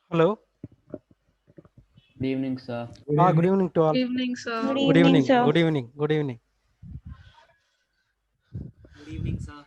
Hello. Good evening, sir. Good evening to all. Evening, Good sir. Good evening, evening. sir. Good evening. Good evening. Good evening, sir.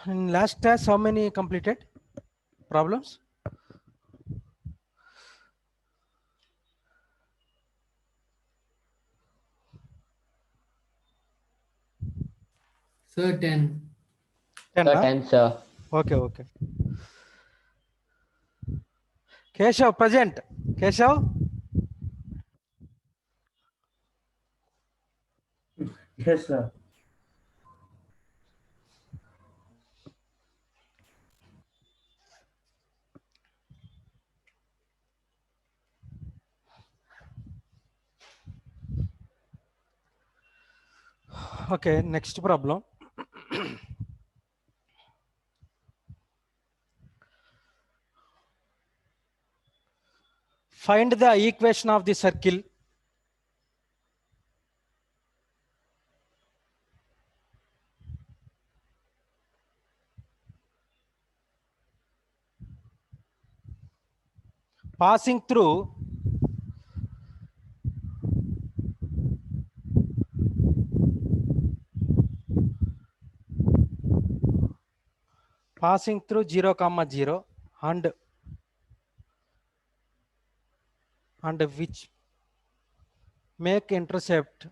In last class, how many completed problems? Sir, 10. 10. Sir, Huh? 10, sir. Okay. Okay. Keshav, present. Keshav. Yes, sir. Okay. Next problem. Find the equation of the circle. Passing through passing through 0, comma 0 and which make intercept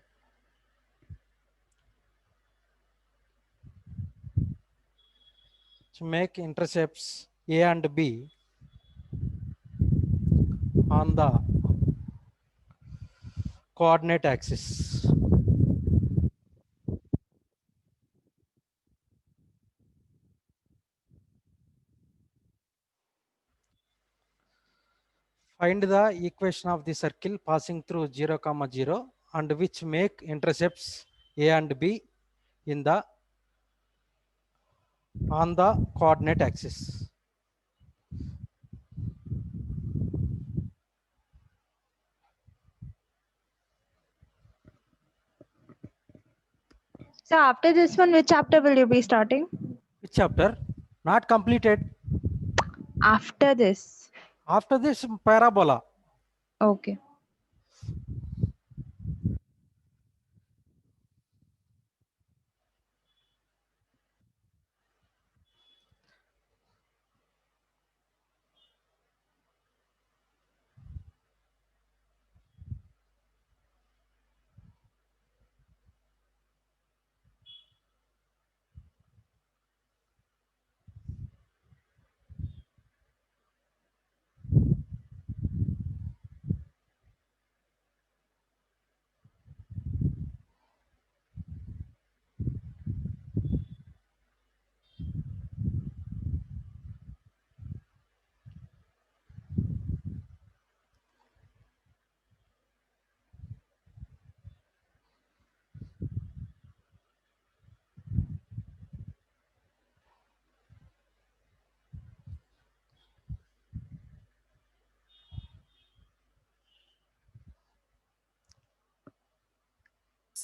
to make intercepts A and B on the coordinate axis. Find the equation of the circle passing through 0, comma 0 and which make intercepts A and B in the on the coordinate axis. So after this one, which chapter will you be starting? Which chapter? Not completed. After this. After this, parabola. Okay.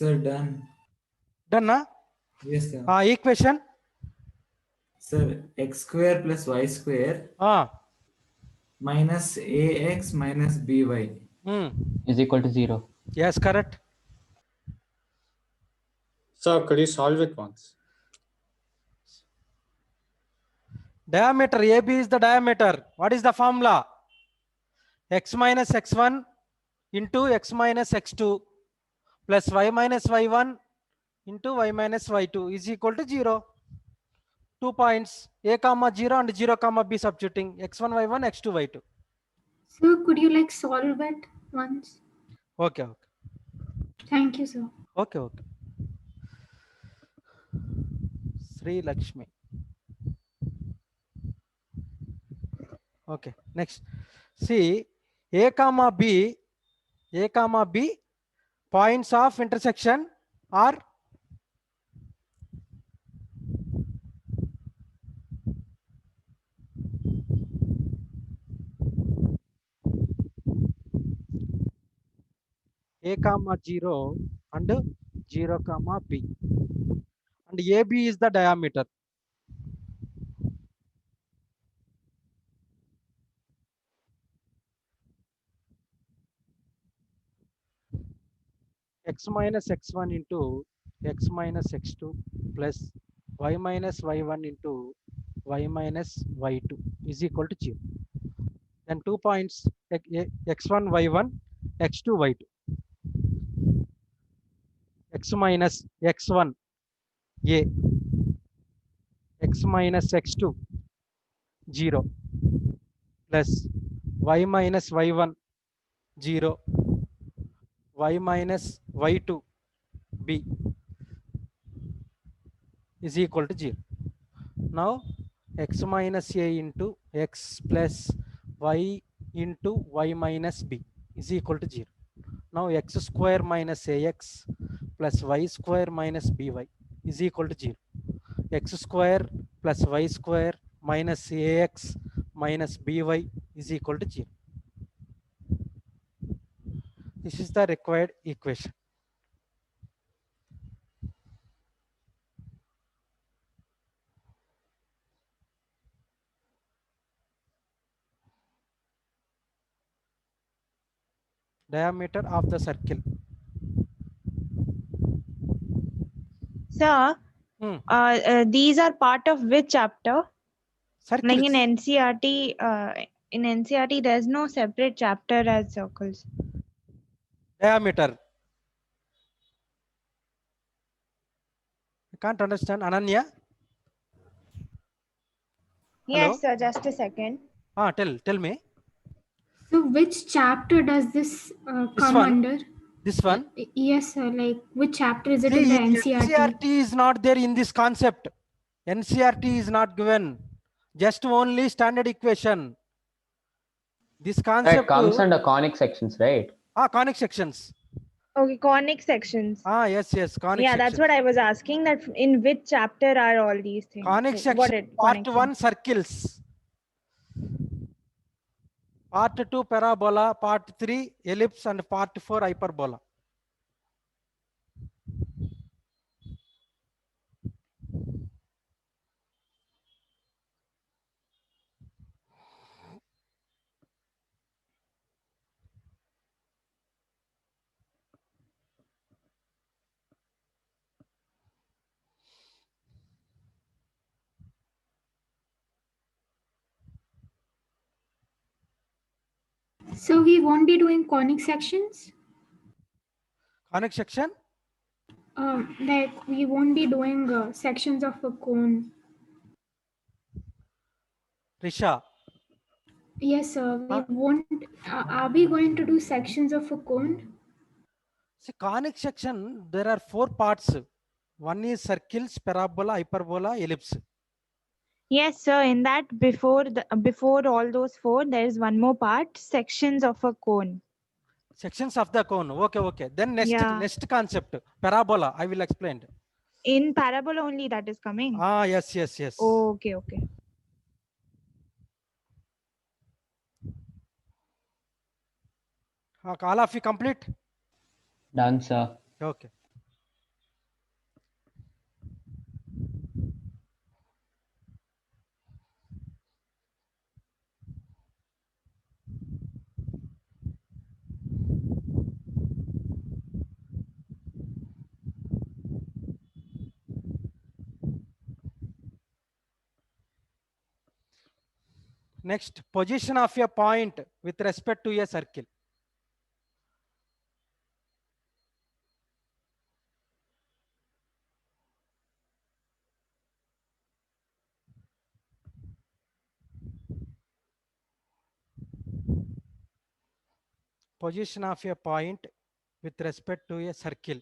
Sir, done. Done, na? Yes, sir. Equation. Sir, x square plus y square minus ax minus by. Is equal to 0. Yes, correct. Sir, could you solve it once? Diameter AB is the diameter. What is the formula? X minus x1 into x minus x2 plus y minus y1 into y minus y2 is equal to 0. 2 points, A comma 0 and 0 comma B substituting x1 y1 x2 y2. Sir, could you solve it once? Okay. Thank you, sir. Okay. Sri Lakshmi. Okay, next. See, A comma B points of intersection are A comma 0 and 0 comma B, and AB is the diameter. X minus x1 into x minus x2 plus y minus y1 into y minus y2 is equal to 0. Then 2 points x1 y1, x2 y2. X minus x1 a, x minus x2 0 plus y minus y1 0, y minus y2 b is equal to 0. Now x minus a into x plus y into y minus b is equal to 0. Now x square minus ax plus y square minus by is equal to 0. X square plus y square minus ax minus by is equal to 0. This is the required equation. Diameter of the circle. Sir, these are part of which chapter? Like Circles. in NCRT, there's no separate chapter as circles. Diameter. I can't understand. Ananya? Hello? Yes, sir. Just a second. Tell me. So which chapter does this This come one? under? This one? Yes, sir. Like which chapter is it See, in the NCRT? NCRT is not there in this concept. NCRT is not given. Just only standard equation. This concept It comes under conic sections, right? conic sections. Okay, conic sections. Yes, conic Yeah, sections. that's what I was asking. That in which chapter are all these things? Conic Got section, it. part Conic 1 circles, part 2 parabola, part 3 ellipse, and part 4 hyperbola. So we won't be doing conic sections? Conic section? Like we won't be doing sections of a cone. Risha. Yes, sir. We won't. Are we going to do sections of a cone? See, conic section, there are 4 parts. One is circles, parabola, hyperbola, ellipse. Yes, sir. In that, before all those 4, there is one more part: sections of a cone. Sections of the cone. Okay. Then next concept, parabola. I will explain. In parabola only that is coming. Yes. Okay. All of you complete? Done, sir. Okay. Next, position of a point with respect to a circle. Position of a point with respect to a circle.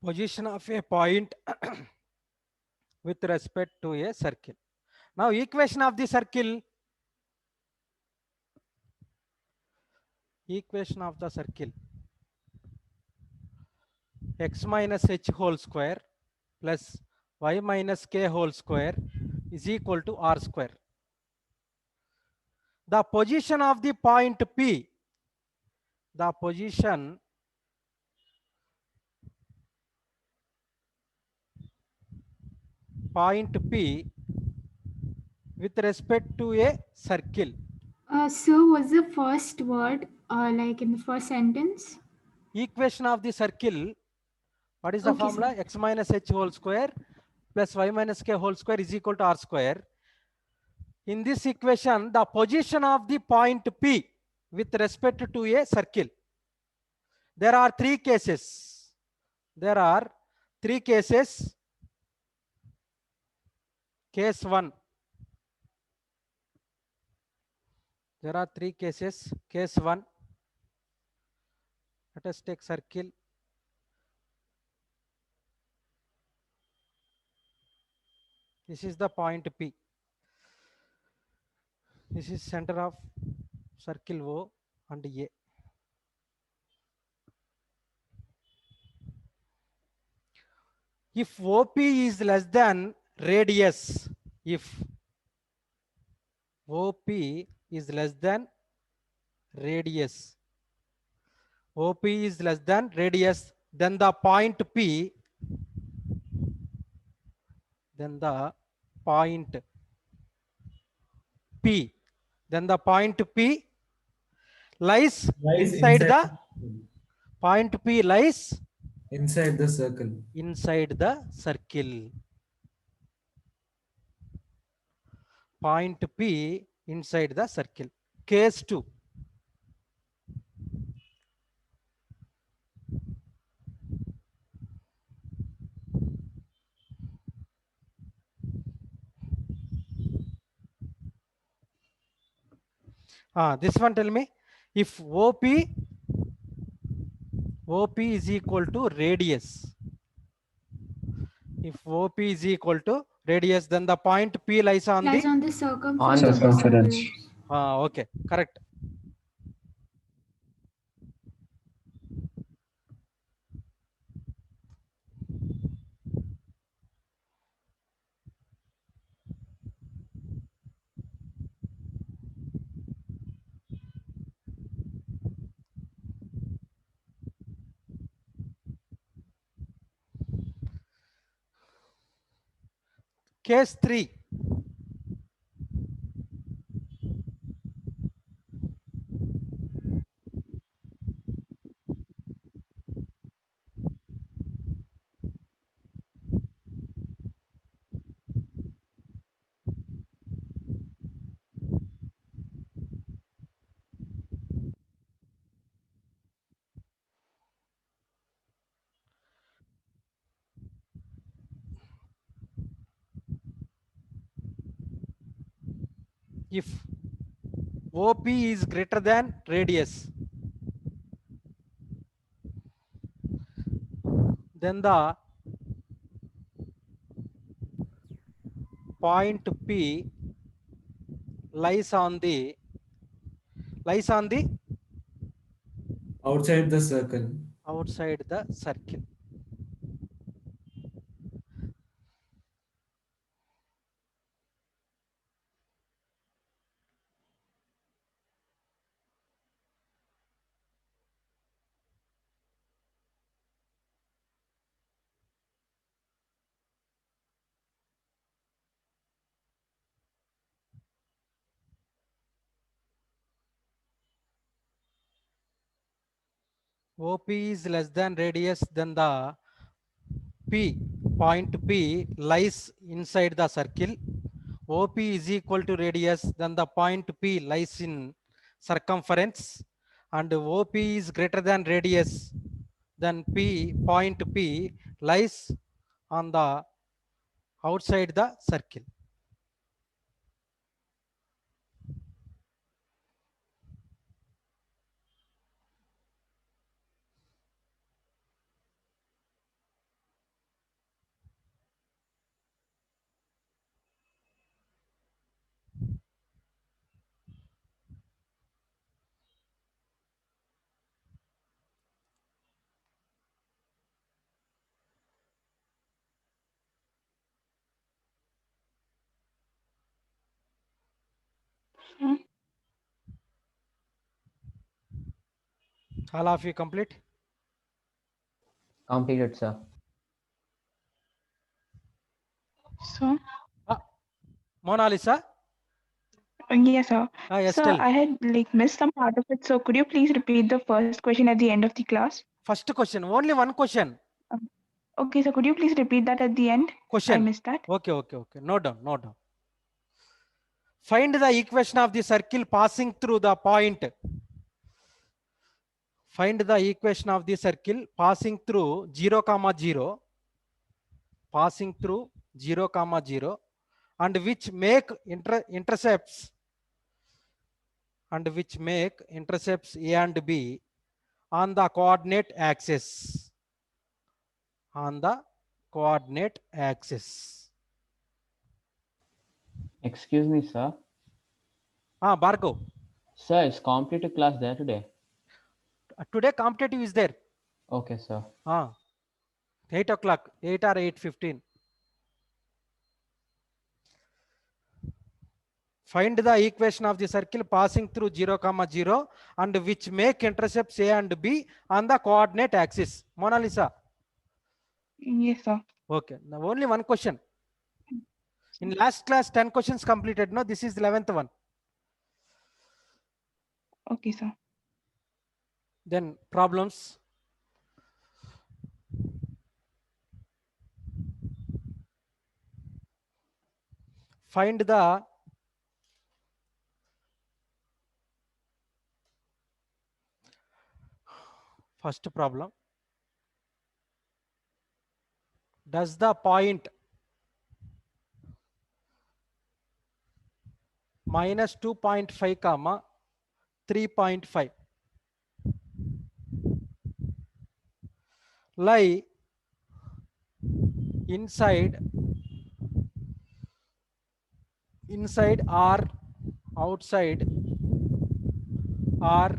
Position of a point with respect to a circle. Now equation of the circle. Equation of the circle. X minus h whole square plus y minus k whole square is equal to r square. The position of the point P, the position point P with respect to a circle. So what's the first word, like in the first sentence? Equation of the circle. What is the Okay, formula? sir. X minus h whole square plus y minus k whole square is equal to r square. In this equation, the position of the point P with respect to a circle. There are three cases. There are three cases. Case 1. There are three cases. Case 1. Let us take circle. This is the point P. This is center of circle O and A. If OP is less than radius, if OP is less than radius, OP is less than radius, then the point P, then the point P, then the point P lies inside the point P lies inside the circle. inside the circle. Point P inside the circle. Case 2. This one, tell me, if OP is equal to radius, if OP is equal to radius, then the point P lies on Lies the on the circumference of the Circumference. circle. okay, correct. Case 3. If OP is greater than radius, then the point P lies on the Outside the circle. outside the circle. OP is less than radius, then the point P lies inside the circle. OP is equal to radius, then the point P lies in circumference, and OP is greater than radius, then point P lies on the outside the circle. Hmm. All of you complete? Completed, sir. So, Mona Lisa? yes, sir. Yes, So tell. I had like missed some part of it. So could you please repeat the first question at the end of the class? First question, only one question. Okay, so could you please repeat that at the end? I Question. missed that. Okay. No down, no down. Find the equation of the circle passing through the point. Find the equation of the circle passing through 0, 0, passing through 0, 0, and which make intercepts A and B on the coordinate axis. On the coordinate axis. Excuse me, sir. Bhargav. Sir, is completed class there today? Today competitive is there. Okay, sir. 8 o'clock, 8 or 8:15. Find the equation of the circle passing through 0, 0 and which make intercepts A and B on the coordinate axis. Mona Lisa. Yes, sir. Okay. Now only one question. In last class, 10 questions completed. No, this is the 11th one. Okay, sir. Then problems. Find the first problem. Does the point minus 2.5 comma 3.5 lie inside or outside or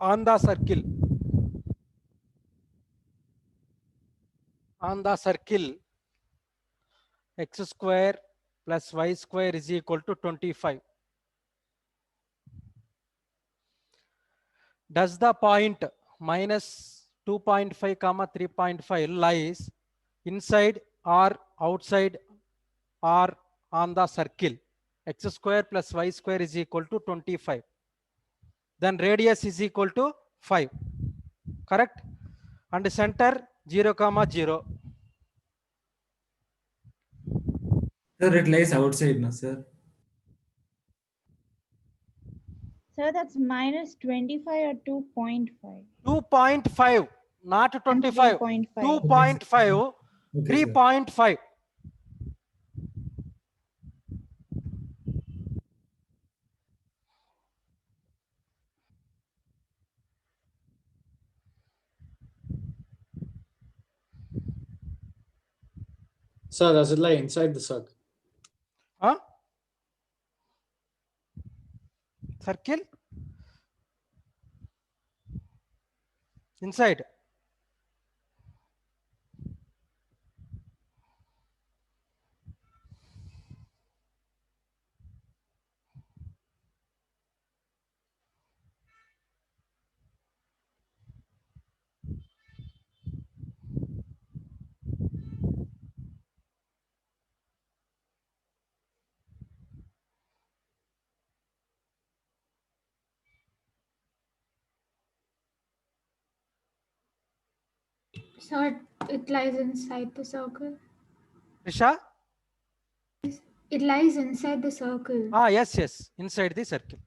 on the circle x square plus y square is equal to 25. Does the point minus 2.5 comma 3.5 lies inside or outside or on the circle x square plus y square is equal to 25? Then radius is equal to 5. Correct? And center 0, 0. Sir, it lies outside, no, sir. So that's minus 25 or 2.5? 2.5, not 25. 3.5. 2.5, Okay, sir. 3.5. Sir, does it lie inside the circle? Circle inside. Sir, it lies inside the circle. Risha? It lies inside the circle. Yes, inside the circle.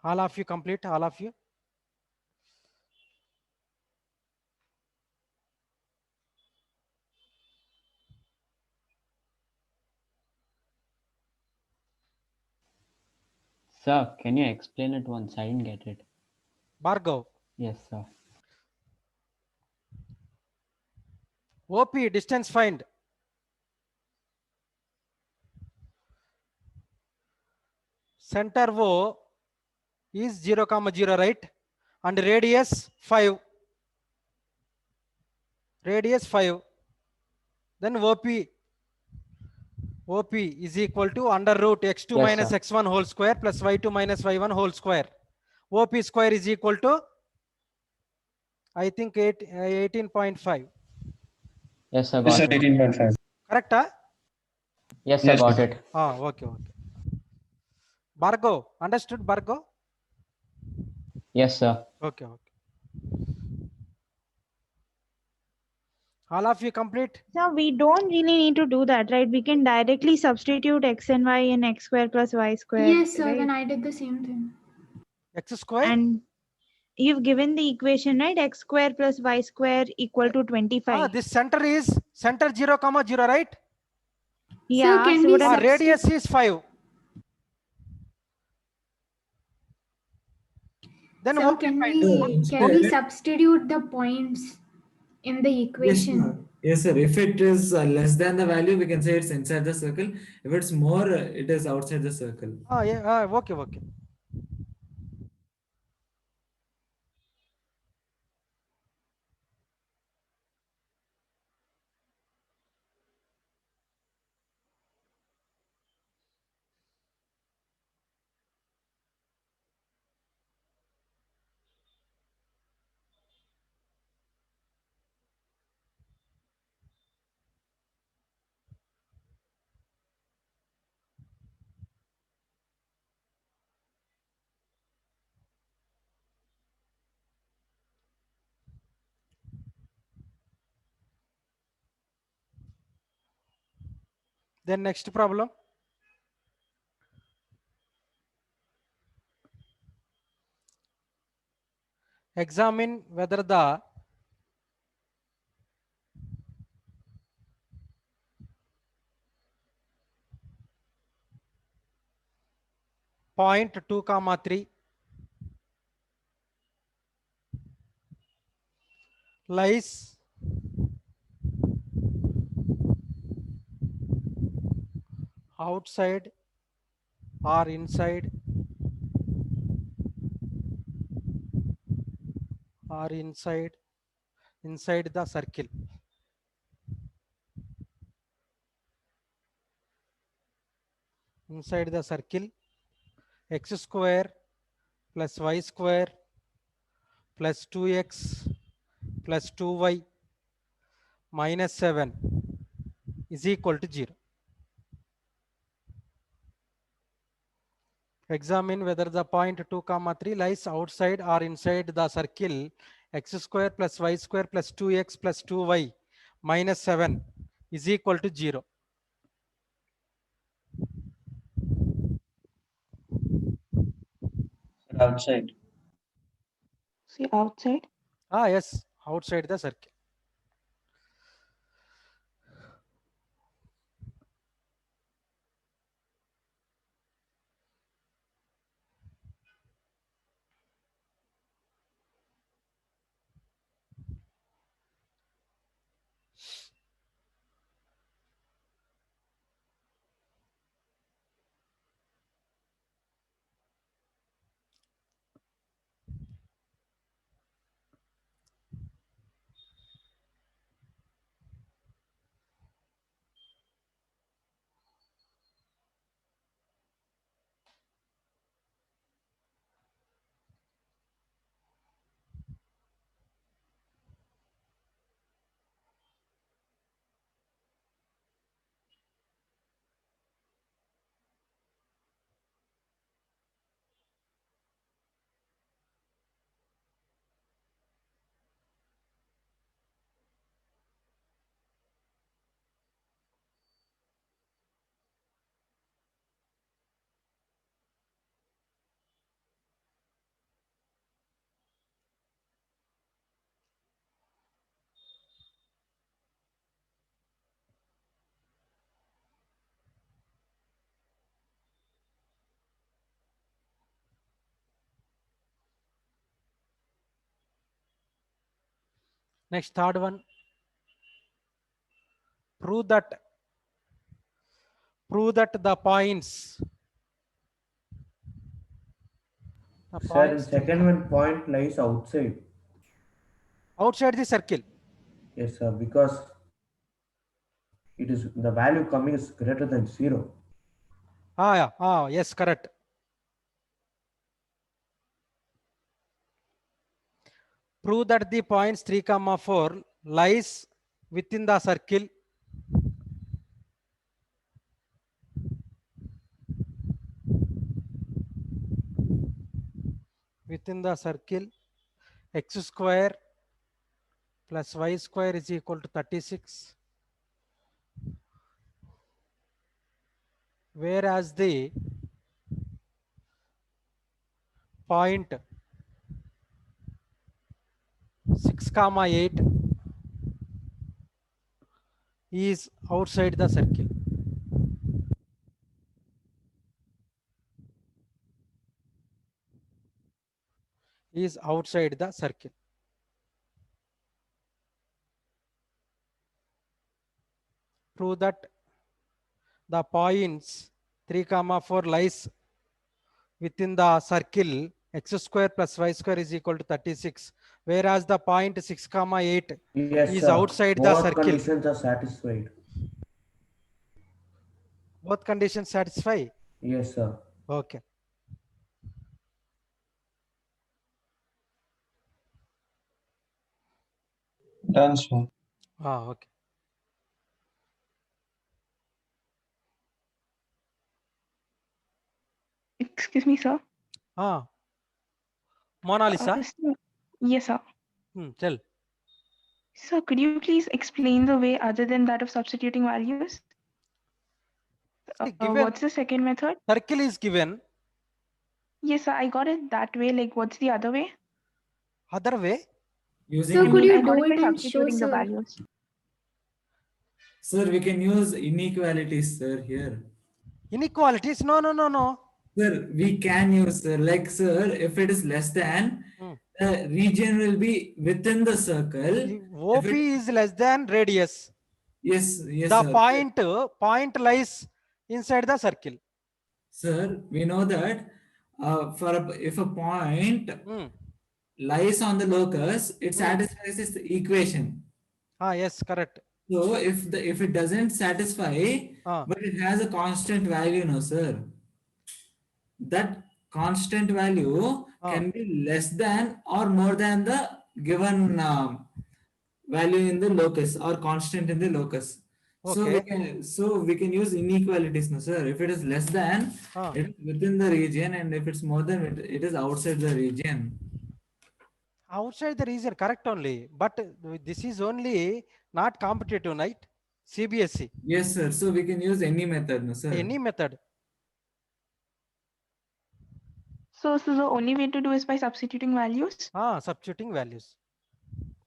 All of you complete, all of you? Sir, can you explain it once? I didn't get it. Bhargav. Yes, sir. OP, distance find. Center O is 0, 0, right? And radius 5. Radius 5. Then OP is equal to under root x2 Yes, minus sir. x1 whole square plus y2 minus y1 whole square. OP square is equal to, I think, 18.5. Yes, sir. Yes, Got sir. it. 18.5. Correct? Huh? Yes, sir. Yes, Got sir. it. Okay. Bargo, understood Bargo? Yes, sir. Okay. All of you complete? So we don't really need to do that, right? We can directly substitute x and y in x square plus y square. Yes, sir. right? Then I did the same thing. X square? And you've given the equation, right? X square plus y square equal to 25. This center is center 0, 0, right? Yeah, can so we then Radius is 5. Then Sir, OP can find. we substitute the points in the Yes, equation? sir. Yes, sir. If it is less than the value, we can say it's inside the circle. If it's more, it is outside the circle. Yeah, okay. Then next problem. Examine whether the point 2, 3 lies outside or inside the circle. Inside the circle, x square plus y square plus 2x plus 2y minus 7 is equal to 0. Examine whether the point 2, 3 lies outside or inside the circle x square plus y square plus 2x plus 2y minus 7 is equal to 0. Outside. see outside. Yes, outside the circle. Next, third one. Prove that the points Sir, in points second one point lies outside. outside the circle. Yes, sir, because it is the value coming is greater than 0. Yeah. Yes, correct. Prove that the points 3, 4 lies within the circle. Within the circle, x square plus y square is equal to 36. Whereas the point 6, 8 is outside the circle. Is outside the circle. Prove that the points 3, 4 lies within the circle x square plus y square is equal to 36, whereas the point 6, 8 Yes, is sir. outside the Both circle. conditions are satisfied. Both conditions satisfy. Yes, sir. Okay. Done, sir. Okay. Excuse me, sir. Mona Lisa. Sir, yes, sir. Tell. Sir, could you please explain the way other than that of substituting values? Given What's the second method? circle is given. Yes, sir, I got it that way. Like, what's the other way? Other way? Using Sir, could you I got do it by it and show, substituting the sir? values. Sir, we can use inequalities, sir, here. Inequalities? No. Sir, we can use, sir. Like, sir, if it is less than, the region will be within the circle. OP is less than radius. Yes, The sir. point lies inside the circle. Sir, we know that if a point lies on the locus, it satisfies this equation. Yes, correct. So if it doesn't satisfy, but it has a constant value, no, sir. That constant value can be less than or more than the given value in the locus or constant in the locus. Okay. So we can use inequalities, no, sir. If it is less than, it is within the region, and if it's more than, it is outside the region. Outside the region, correct only. But this is only not competitive, right? CBSE. Yes, sir. So we can use any method, no, sir. Any method. So the only way to do is by substituting values? Substituting values.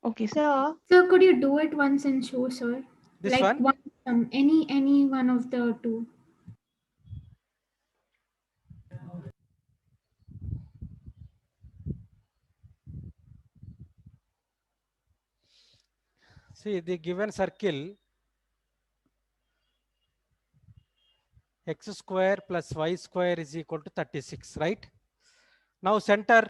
Okay, sir. Sir, could you do it once and show, sir? This like one? Any one of the two. See, the given circle x square plus y square is equal to 36, right? Now center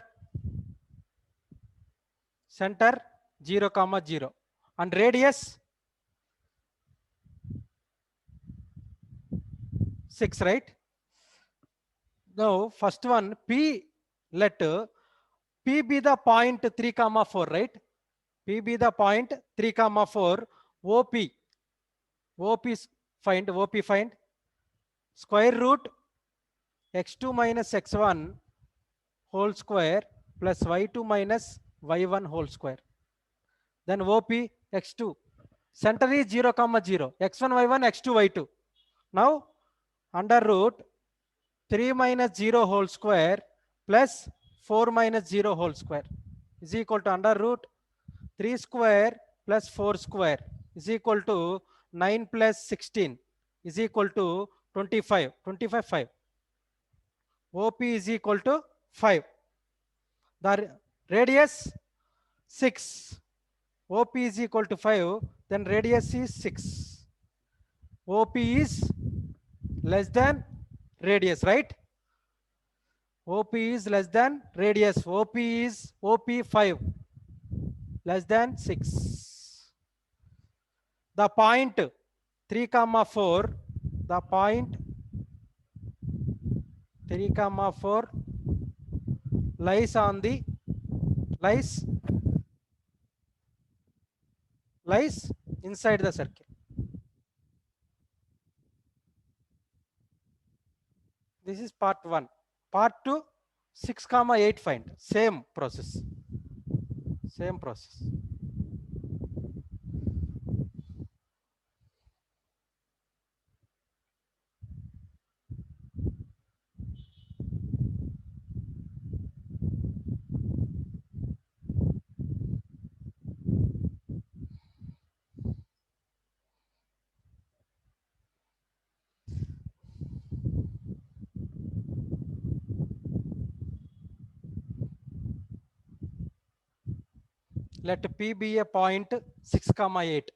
0, 0 and radius 6, right? Now first one, P, let P be the point 3, 4, right? P be the point 3, 4, OP find square root x2 minus x1 whole square plus y2 minus y1 whole square. Then OP x2. Center is 0, 0. x1, y1, x2, y2. Now under root 3 minus 0 whole square plus 4 minus 0 whole square is equal to under root 3 square plus 4 square is equal to 9 plus 16 is equal to 25. 5. OP is equal to 5. The radius 6. OP is equal to 5. Then radius is 6. OP is less than radius, right? OP is less than radius. OP is OP5 less than 6. The point 3 comma 4, the point 3 comma 4 lies on the lies inside the circle. This is part 1. Part 2, 6 comma 8 find. Same process. Same process. Let P be a point 6 comma 8.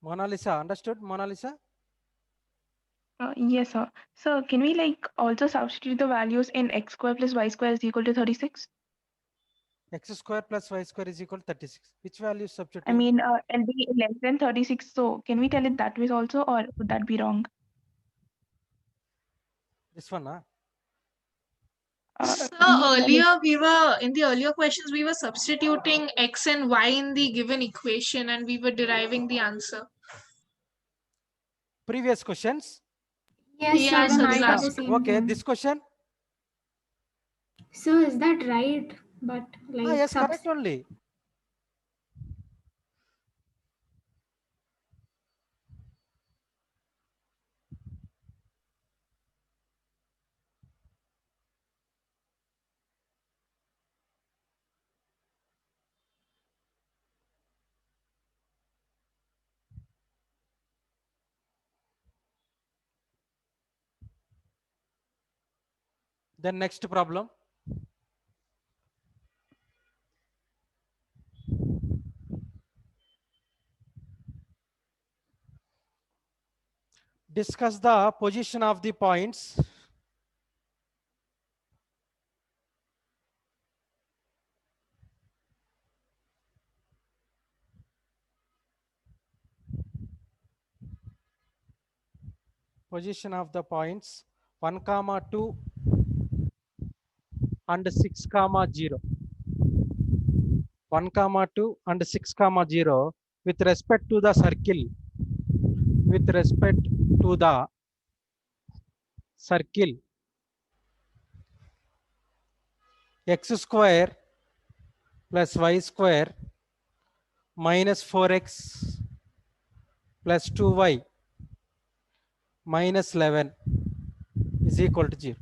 Mona Lisa, understood? Mona Lisa? Yes, sir. So can we like also substitute the values in x square plus y square is equal to 36? X square plus y square is equal to 36. Which value is I substituting? mean, it'll be less than 36. So can we tell it that way also, or would that be wrong? This one, huh? So Like, earlier we were in the earlier questions we were substituting x and y in the given equation and we were deriving the answer. Previous questions? Yes, sir, Yeah, when this I did the same okay, thing. this question? So is that right? But like Yes, correct only. Then next problem. Discuss the position of the points position of the points 1 comma 2 and 6 comma 0. 1 comma 2 and 6 comma 0 with respect to the circle, with respect to the circle x square plus y square minus 4x plus 2y minus 11 is equal to 0.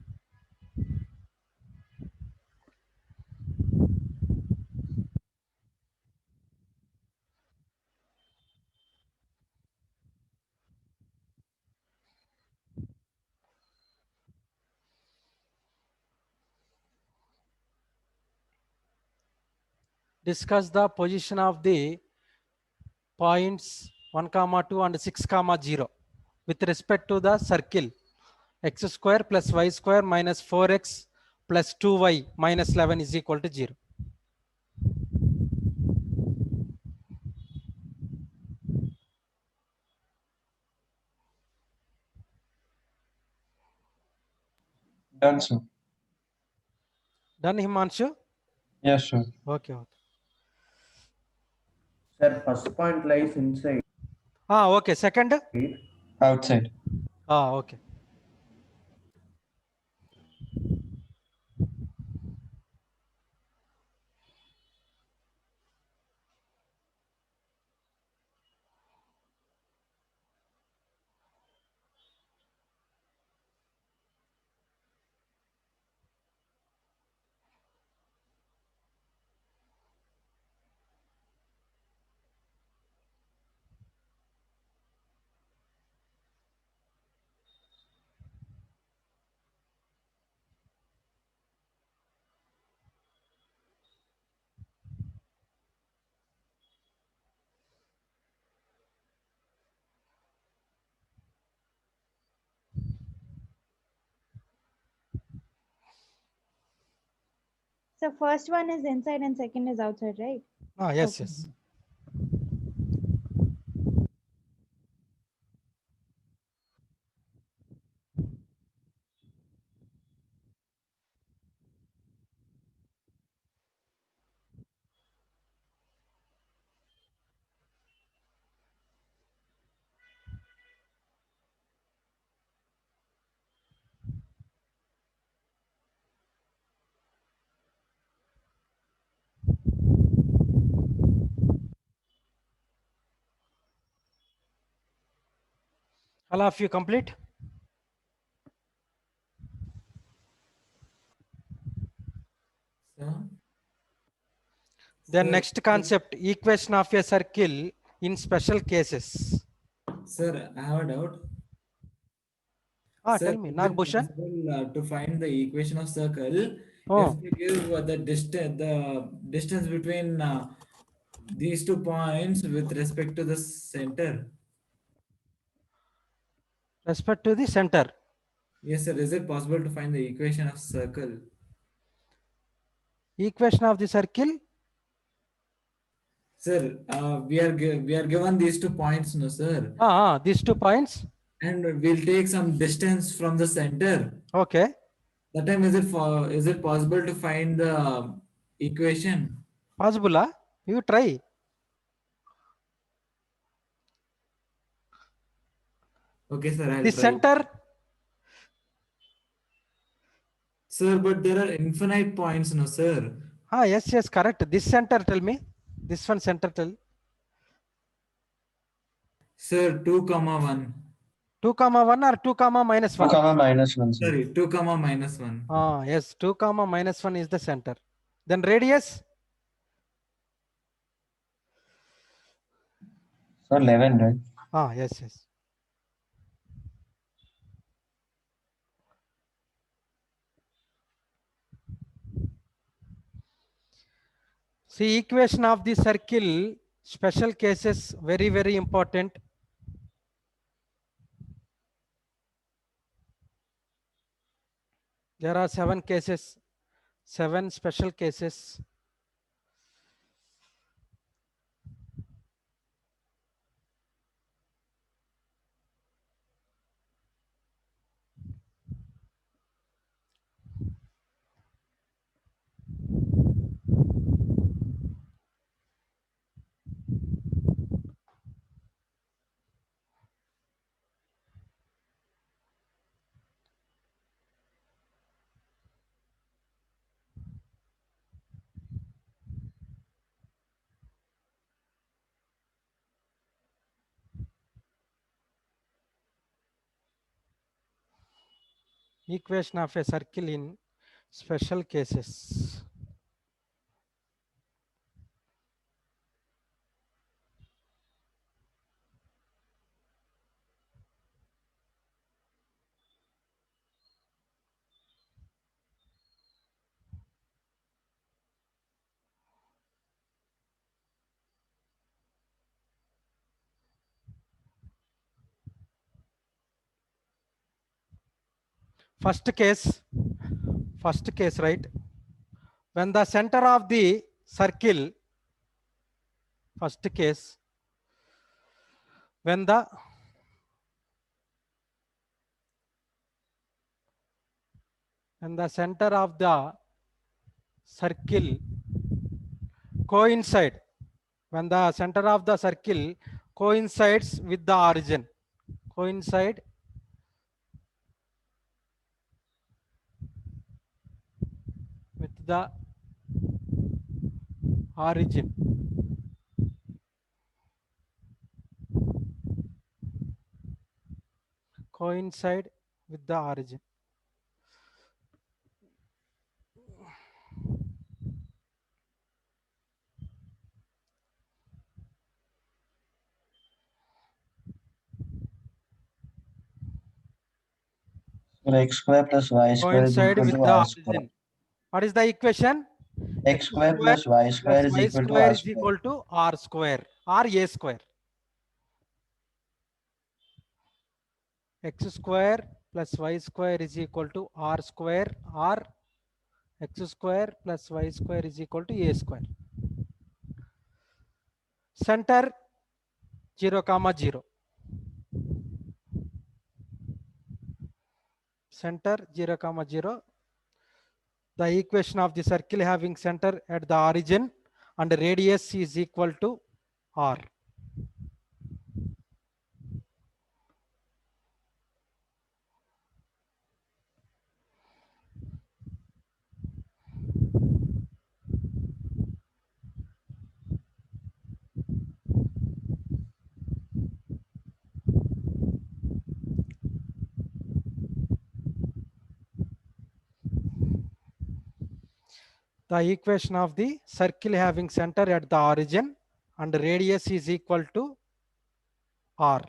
Discuss the position of the points 1 comma 2 and 6 comma 0 with respect to the circle x square plus y square minus 4x plus 2y minus 11 is equal to 0. Done, sir. Done, Himanshu? Yes, sir. Okay. Sir, first point lies inside. Okay. Second? Outside. Okay. So first one is inside and second is outside, right? Ah, yes, Okay. yes. All of you complete? Sir? Then Sir, next concept, equation of a circle in special cases. Sir, I have a doubt. Tell Sir, me, is it Nagbhushan. possible to find the equation of circle Oh, if we give the distance between these 2 points with respect to the center? respect to the center. Yes, sir. Is it possible to find the equation of circle? Equation of the circle. Sir, we are given these 2 points, no, sir, These 2 points. and we'll take some distance from the center. Okay. That time, is it possible to find the equation? Possible, you try. Okay, sir, I'll The try. center. Sir, but there are infinite points, no, sir. Yes, yes, correct. This center, tell me. This one center, tell. Sir, 2 comma 1. 2 comma 1 or 2 comma minus 2 1? comma minus 1, sir. Sorry, 2 comma minus 1. Yes, 2 comma minus 1 is the center. Then radius. So 11, right? Yes, yes. See, equation of the circle, special cases, very, very important. There are 7 cases, 7 special cases. Equation of a circle in special cases. First case, right? When the center of the circle, first case, when the center of the circle coincide, when the center of the circle coincides with the origin, coincide with the origin. Coincide with the origin. So x square plus y square is Coincide equal with to the r square. origin. What is the equation? X square plus y square is equal to r is square. equal to r square or a square. X square plus y square is equal to r square or x square plus y square is equal to a square. Center 0, 0. Center 0, 0. The equation of the circle having center at the origin and radius is equal to r. The equation of the circle having center at the origin and radius is equal to r.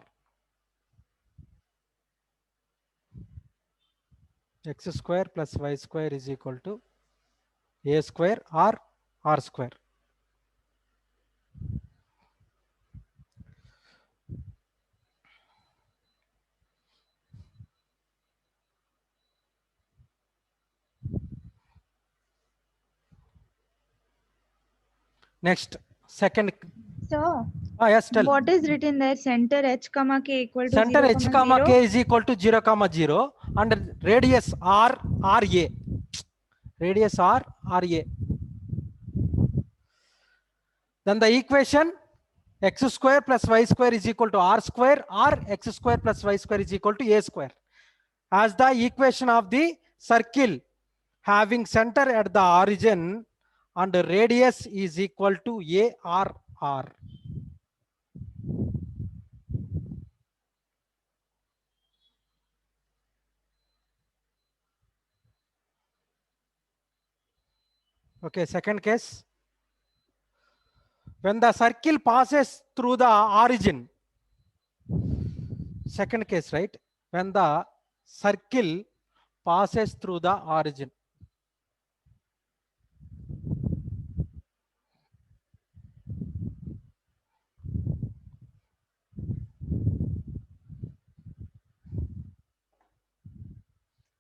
X square plus y square is equal to a square or r square. Next, second. So, Yes, tell. what is written there? Center h comma k equal to Center 0, h comma 0? k is equal to 0, 0 and radius r ra. Radius r ra. Then the equation x square plus y square is equal to r square or x square plus y square is equal to a square. As the equation of the circle having center at the origin and radius is equal to a r r. Okay, second case. When the circle passes through the origin, second case, right? When the circle passes through the origin.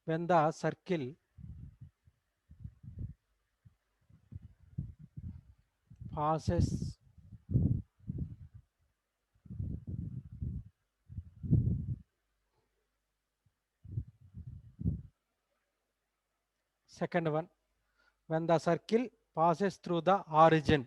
When the circle passes second one, when the circle passes through the origin.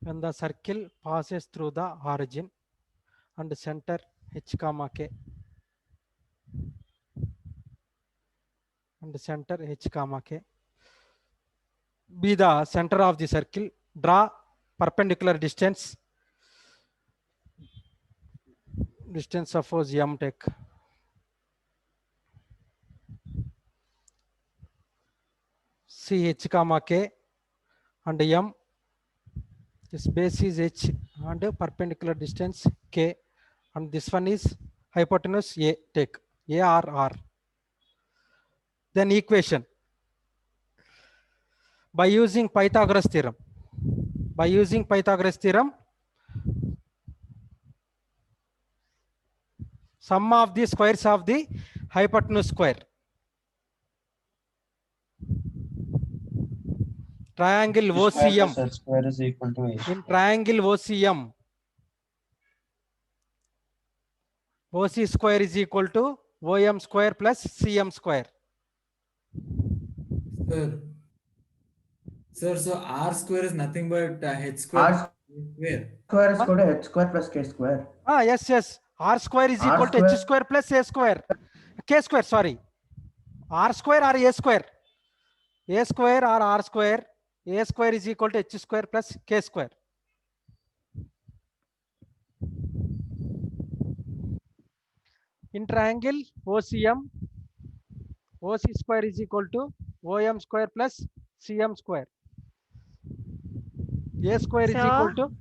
When the circle passes through the origin and center h comma k and center h comma k be the center of the circle, draw perpendicular distance suppose m take. C h comma k and m, this base is h and perpendicular distance k, and this one is hypotenuse a, take a r r. Then equation by using Pythagoras theorem. By using Pythagoras theorem, sum of the squares of the hypotenuse square. Triangle Square OCM. plus h square is equal to a In square. triangle OCM, OC square is equal to OM square plus CM square. Sir, so r square is nothing but h square. R Square. square is equal to h square plus k square. Yes, yes. R square is R equal to h square- square plus a square. K square, sorry. R square or a square. A square or R square. A square is equal to h square plus k square. In triangle OCM, OC square is equal to OM square plus CM square. A square is equal to.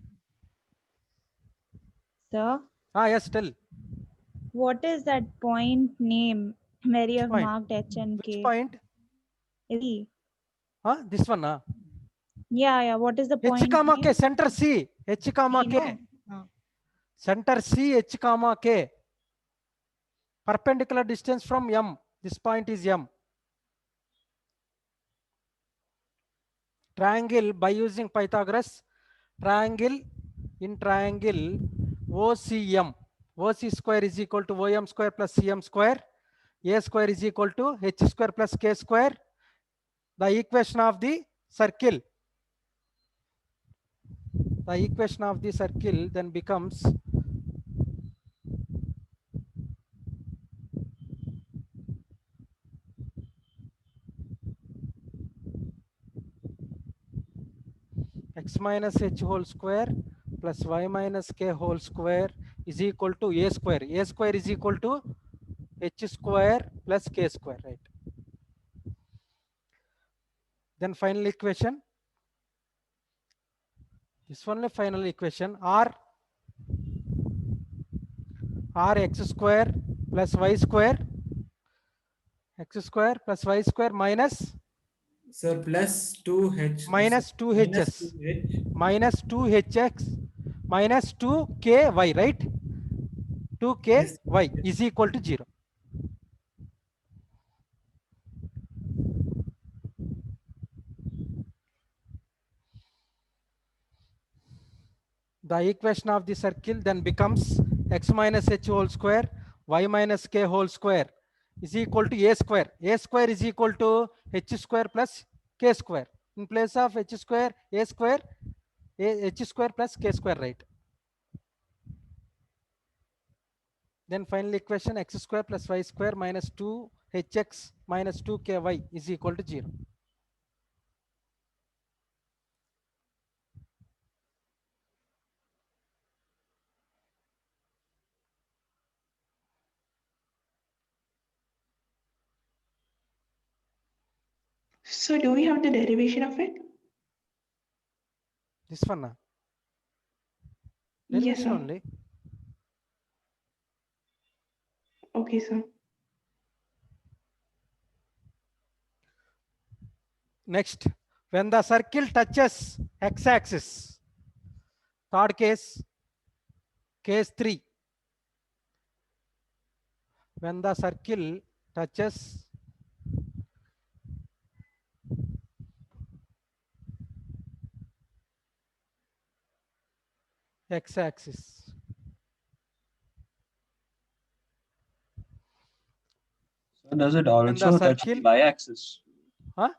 Sir, Yes, tell. what is that point name where you have point? marked h and Which k? point? This one. Yeah. What is the point? H comma K, here? center C. H comma C, K. no? Center C, H comma K. Perpendicular distance from M. This point is M. Triangle by using Pythagoras. Triangle in triangle OCM. OC square is equal to OM square plus CM square. A square is equal to H square plus K square. The equation of the circle. The equation of the circle then becomes x minus h whole square plus y minus k whole square is equal to a square. A square is equal to h square plus k square, right? Then final equation. This one the final equation r x square plus y square, x square plus y square minus Sir, plus 2h. minus 2hs minus 2hx minus 2ky, right? 2ky is equal to 0. The equation of the circle then becomes x minus h whole square y minus k whole square is equal to a square. A square is equal to h square plus k square. In place of h square, a square, h square plus k square, right? Then final equation x square plus y square minus 2hx minus 2ky is equal to 0. So do we have the derivation of it? This one, Yes, derivation sir. only. Okay, sir. Next, when the circle touches x-axis, third case, case 3. When the circle touches x-axis. So does it When the also touch circle, the y-axis? huh?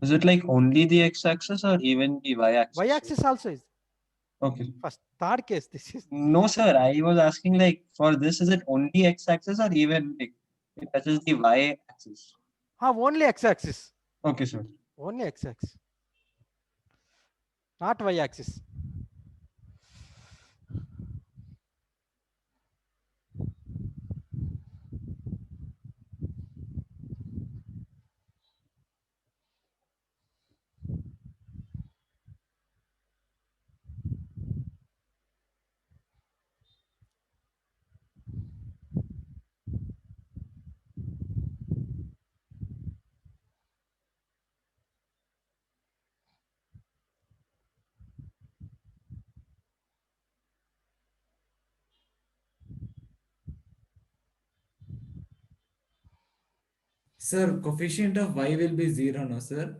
Is it like only the x-axis or even the y-axis? Y-axis also is. Okay. First, third case, this is. No, sir. I was asking like for this, is it only x-axis or even like, it touches the y-axis? Only x-axis. Okay, sir. Only x-axis. Not y-axis. Sir, coefficient of y will be 0, no, sir?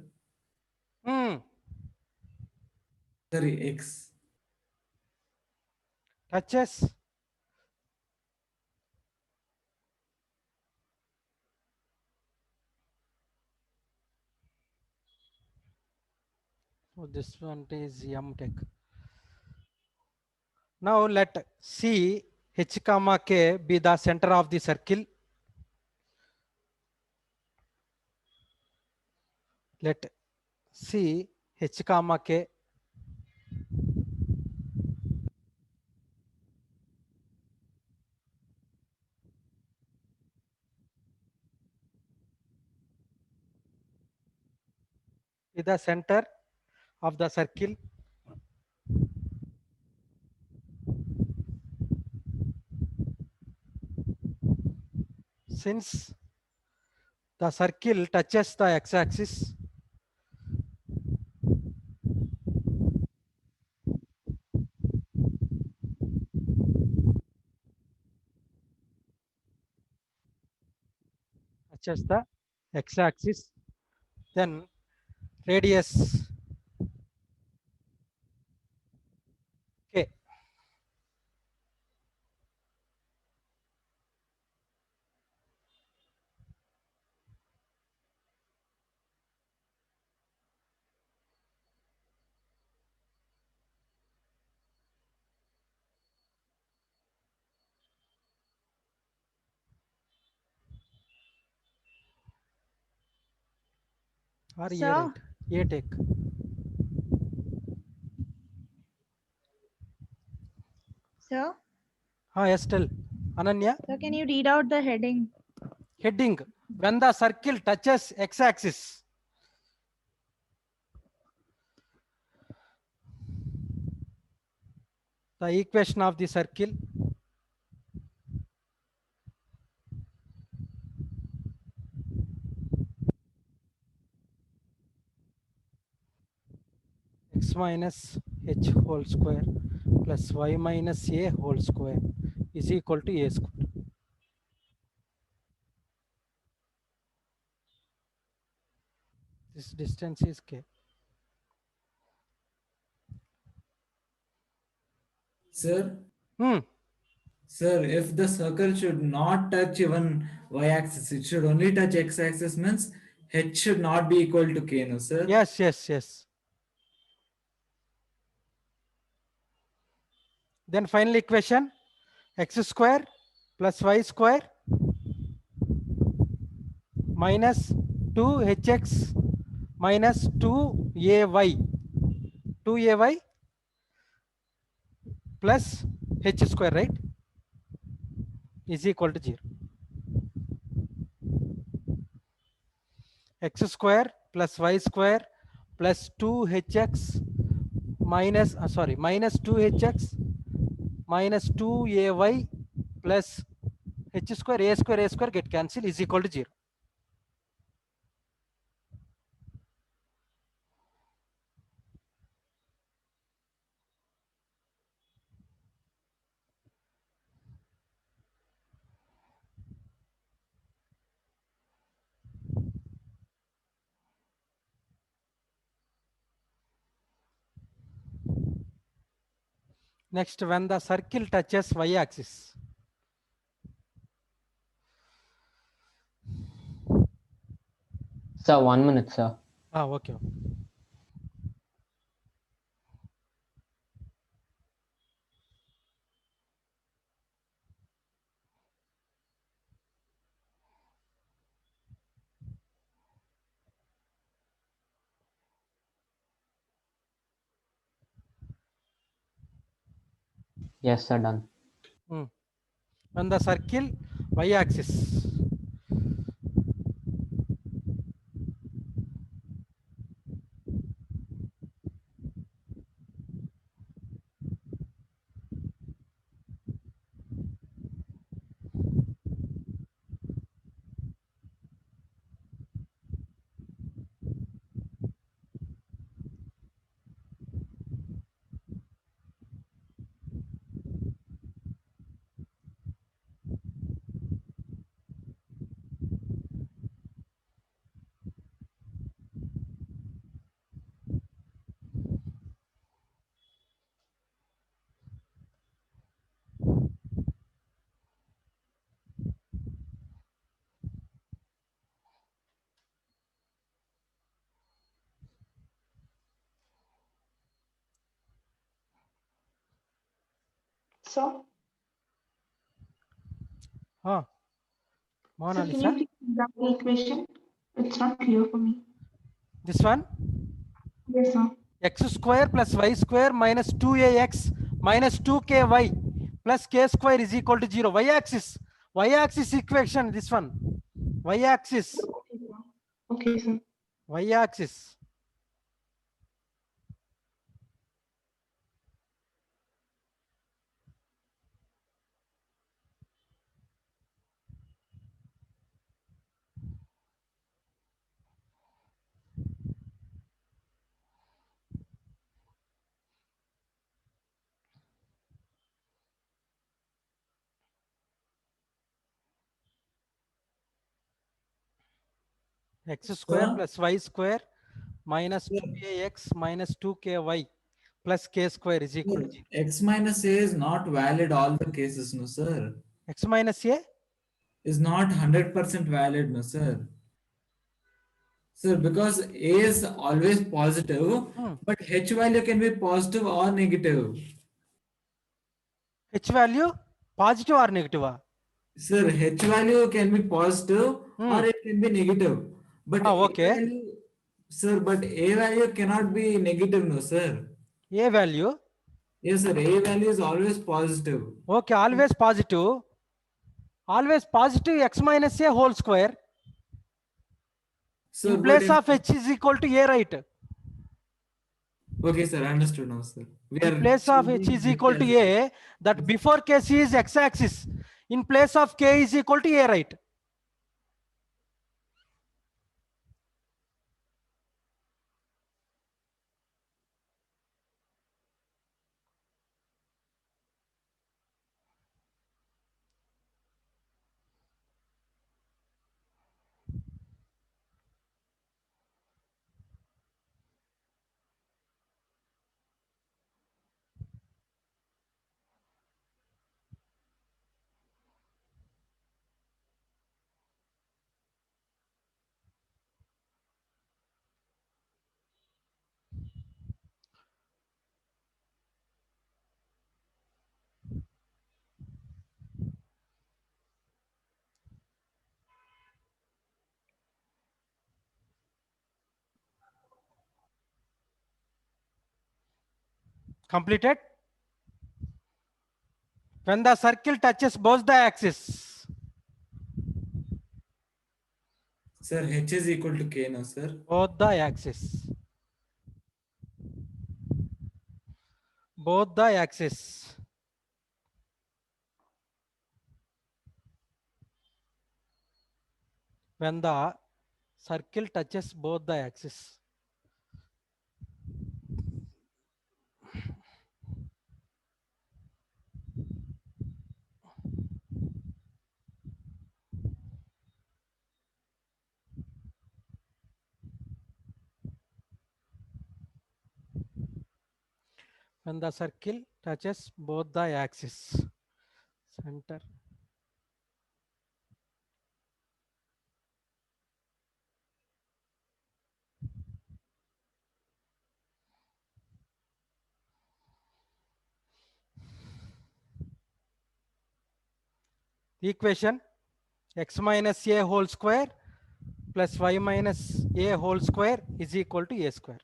Sorry, x. Touches. So this one is M tech. Now let C h comma k be the center of the circle. Let C h comma k be the center of the circle. Since The circle touches the x-axis. Touches the x-axis. Then radius k. Or A Sir? right. A take. Sir? Yes, tell. Ananya, Sir, can you read out the heading? heading. When the circle touches x-axis. The equation of the circle. X minus h whole square plus y minus a whole square is equal to a square. This distance is k. Sir, Hmm. sir, if the circle should not touch even y-axis, it should only touch x-axis means h should not be equal to k, no, sir? Yes, yes, yes. Then final equation x square plus y square minus 2hx minus 2ay 2ay plus h square, right, is equal to 0. X square plus y square plus 2hx minus minus 2hx minus 2ay plus h square a square get cancelled is equal to 0. Next, when the circle touches y-axis. Sir, 1 minute, sir. Okay. Yes, sir, done. When the circle y-axis. So, Mona so can Lisa, you please read out the equation? It's not clear for me. this one Yes, sir. x square plus y square minus 2ax minus 2ky plus k square is equal to 0. Y-axis equation, this one. Y-axis. Okay, sir. Y-axis. X square Sir? plus Y square minus Sir. 2ax minus 2ky plus k square is equal Sir, to 0. X minus A is not valid all the cases, no sir. X minus a? Is not 100% valid, no sir. Sir, because A is always positive, but H value can be positive or negative. H value positive or negative? Sir, H value can be positive or it can be negative. But A Okay. value, sir, but A value cannot be negative, no sir. A value? Yes, sir. A value is always positive. Okay, always positive. Always positive x minus a whole square. Sir, In but place of h is equal to a, right? okay, sir. I understood now, sir. We In are place of h choosing is equal to H as a, that before case is x-axis. In place of k is equal to a, right? Completed? When the circle touches both the axes. Sir, H is equal to K now, sir. Both the axes. Both the axes. When the circle touches both the axes. When the circle touches both the axes. Center. Equation x minus a whole square plus y minus a whole square is equal to a square.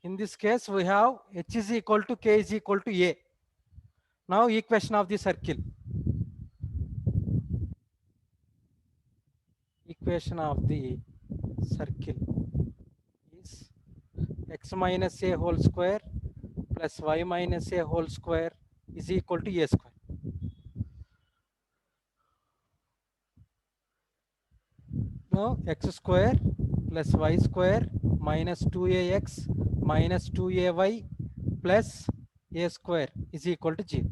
In this case, we have h is equal to k is equal to a. Now equation of the circle. Equation of the circle is x minus a whole square plus y minus a whole square is equal to a square. Now x square plus y square minus 2ax minus 2ay plus a square is equal to 0.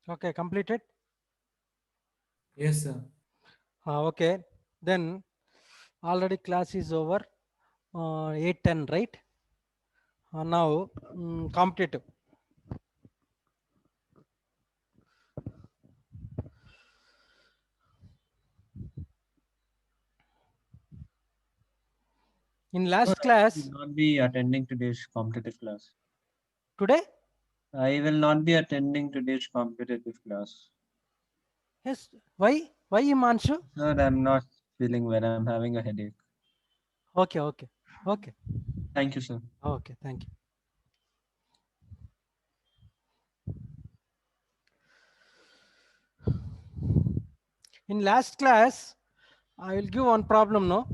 Okay, completed. Yes, sir. Okay, then already class is over. 8:10, right? Now competitive. In No, last I class, will not be attending today's competitive class. today? I will not be attending today's competitive class. Yes. Why? Why, Himanshu? Sir, I'm not feeling well. I'm having a headache. Okay, okay, okay, Thank you, sir. okay. Thank you. In last class, I will give one problem. No,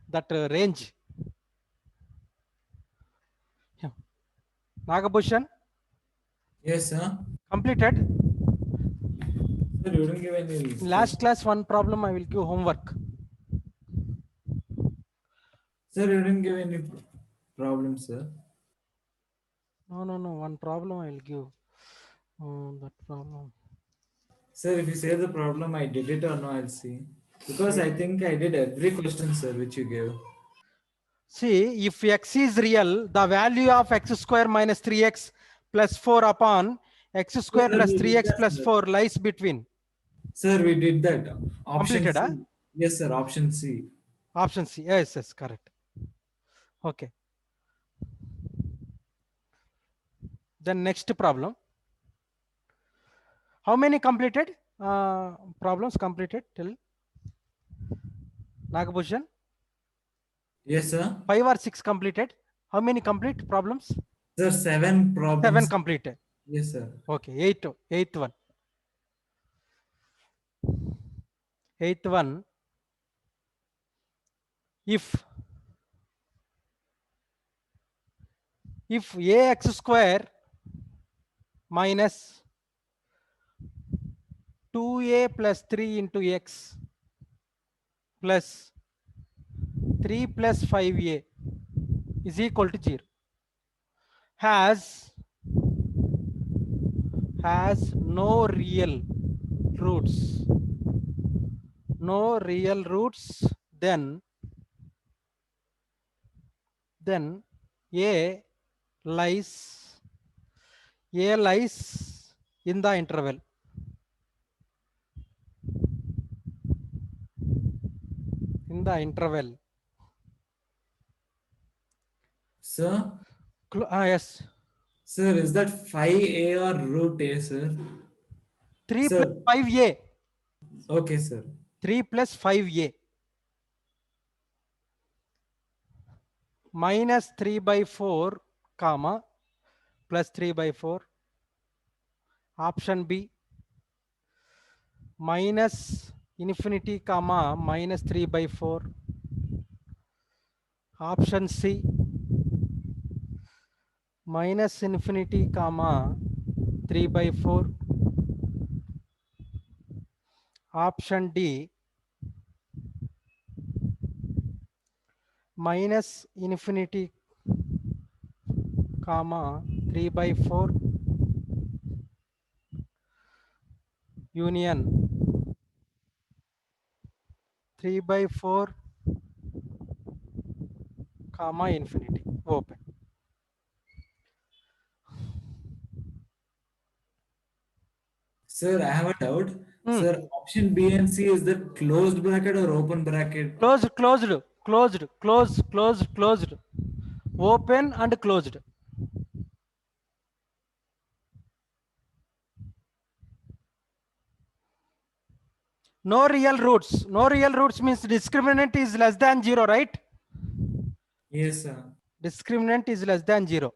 that range. Yeah. Nagabhushan Yes, sir. completed. Sir, you didn't give any. In last class, one problem I will give homework. Sir, you didn't give any problem, sir. No, no, no. One problem I will give. That problem. Sir, if you say the problem, I did it or no, I'll see. Because I think I did every question, sir, which you gave. See, if x is real, the value of x square minus 3x plus 4 upon x square Sir, plus we did 3x that, plus sir. 4 lies between. Sir, we did that. Option Completed, C. huh? Yes, sir. Option C. Option C. Yes, yes, correct. Okay. Then next problem. How many completed problems completed till Nagabhushan? Yes, sir. 5 or 6 completed. How many complete problems? Sir, 7 problems. 7 completed. Yes, sir. Okay, eighth one. Eighth one. If ax square minus 2a plus 3 into x plus 3 plus 5a is equal to 0 has no real roots, then a lies in the interval. In the interval. Sir? Yes. Sir, is that 5A or root A, sir? 3 plus Sir. 5a. Okay, sir. 3 plus 5a. Minus 3 by 4, comma, plus 3 by 4. Option B. Minus infinity, comma, minus 3 by 4. Option C. Minus infinity, comma, 3 by 4. Option D. Minus infinity, comma, 3 by 4. Union 3 by 4, comma, infinity. Open. Sir, I have a doubt. Sir, option B and C, is that closed bracket or open bracket? Closed. Open and closed. No real roots. No real roots means discriminant is less than 0, right? Yes, sir. Discriminant is less than 0.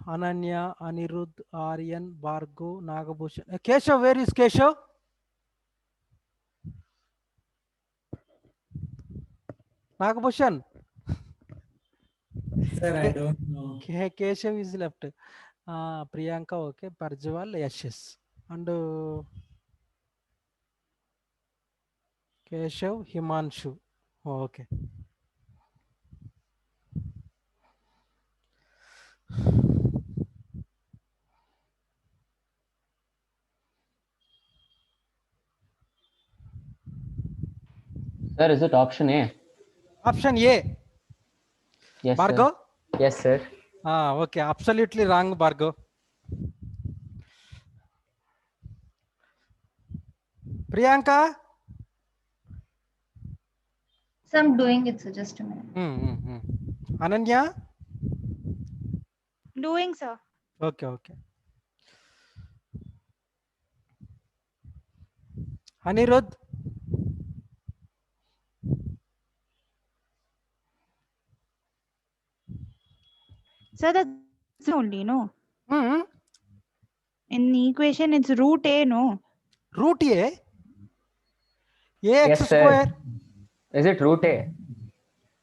Ananya, Anirudh, Aryan, Bhargav, Nagabhushan. Keshav, where is Keshav? Nagabhushan. Sir, I don't know. Keshav is left. Priyanka, okay. Parjwal, yes. And Keshav, Himanshu. Okay. Sir, is it option A? Option A. Yes, Bhargav? sir. Yes, sir. Okay, absolutely wrong, Bhargav. Priyanka? So I'm doing it, so just a minute. Ananya? Doing, sir. Okay. Anirudh? Sir, that's only, no? Hmm. In the equation, it's root A, no? Root A? AX Yes, sir. square? Is it root A?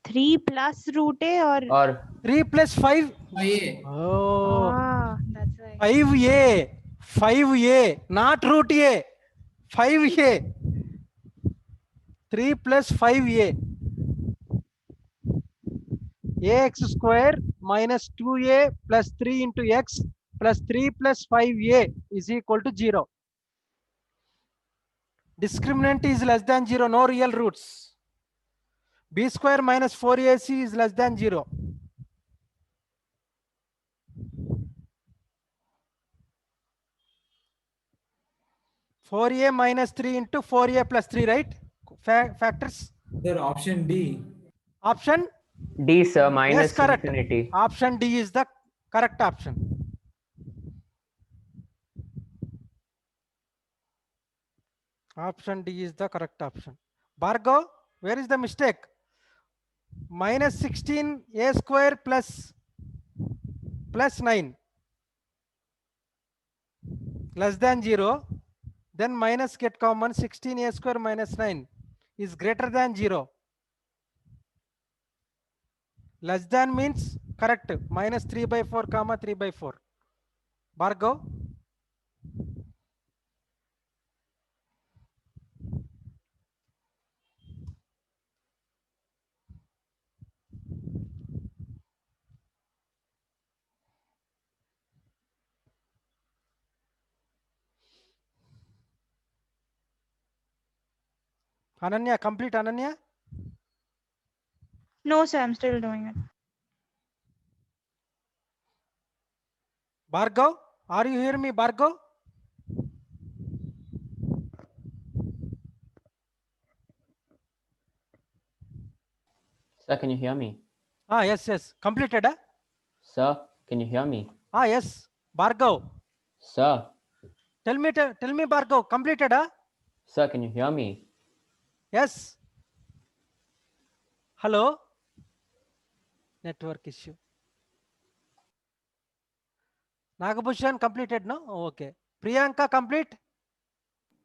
3 plus root A or 3 plus 5? 5A. Oh, that's why. 5A, not root A. 5A. 3 plus 5A. AX square minus 2A plus 3 into X plus 3 plus 5A is equal to 0. Discriminant is less than 0, no real roots. B square minus 4AC is less than 0. Four A minus 3 into 4A plus 3, right? Factors. Sir, option D. Option D, sir, minus yes, correct. infinity. Option D is the correct option. Option D is the correct option. Bhargav, where is the mistake? Minus 16 A square plus 9 less than 0. Then minus get common, 16 A square minus 9 is greater than 0. Less than means correct. Minus 3 by 4 comma 3 by 4. Bhargav? Ananya, complete Ananya? No, sir, I'm still doing it. Bhargav, are you hearing me, Bhargav? Sir, can you hear me? Yes. Completed. Sir, can you hear me? Yes. Bhargav. Sir. Tell me, Bhargav, completed. Sir, can you hear me? Yes. Hello? Network issue. Nagabhushan completed, no? Okay. Priyanka, complete?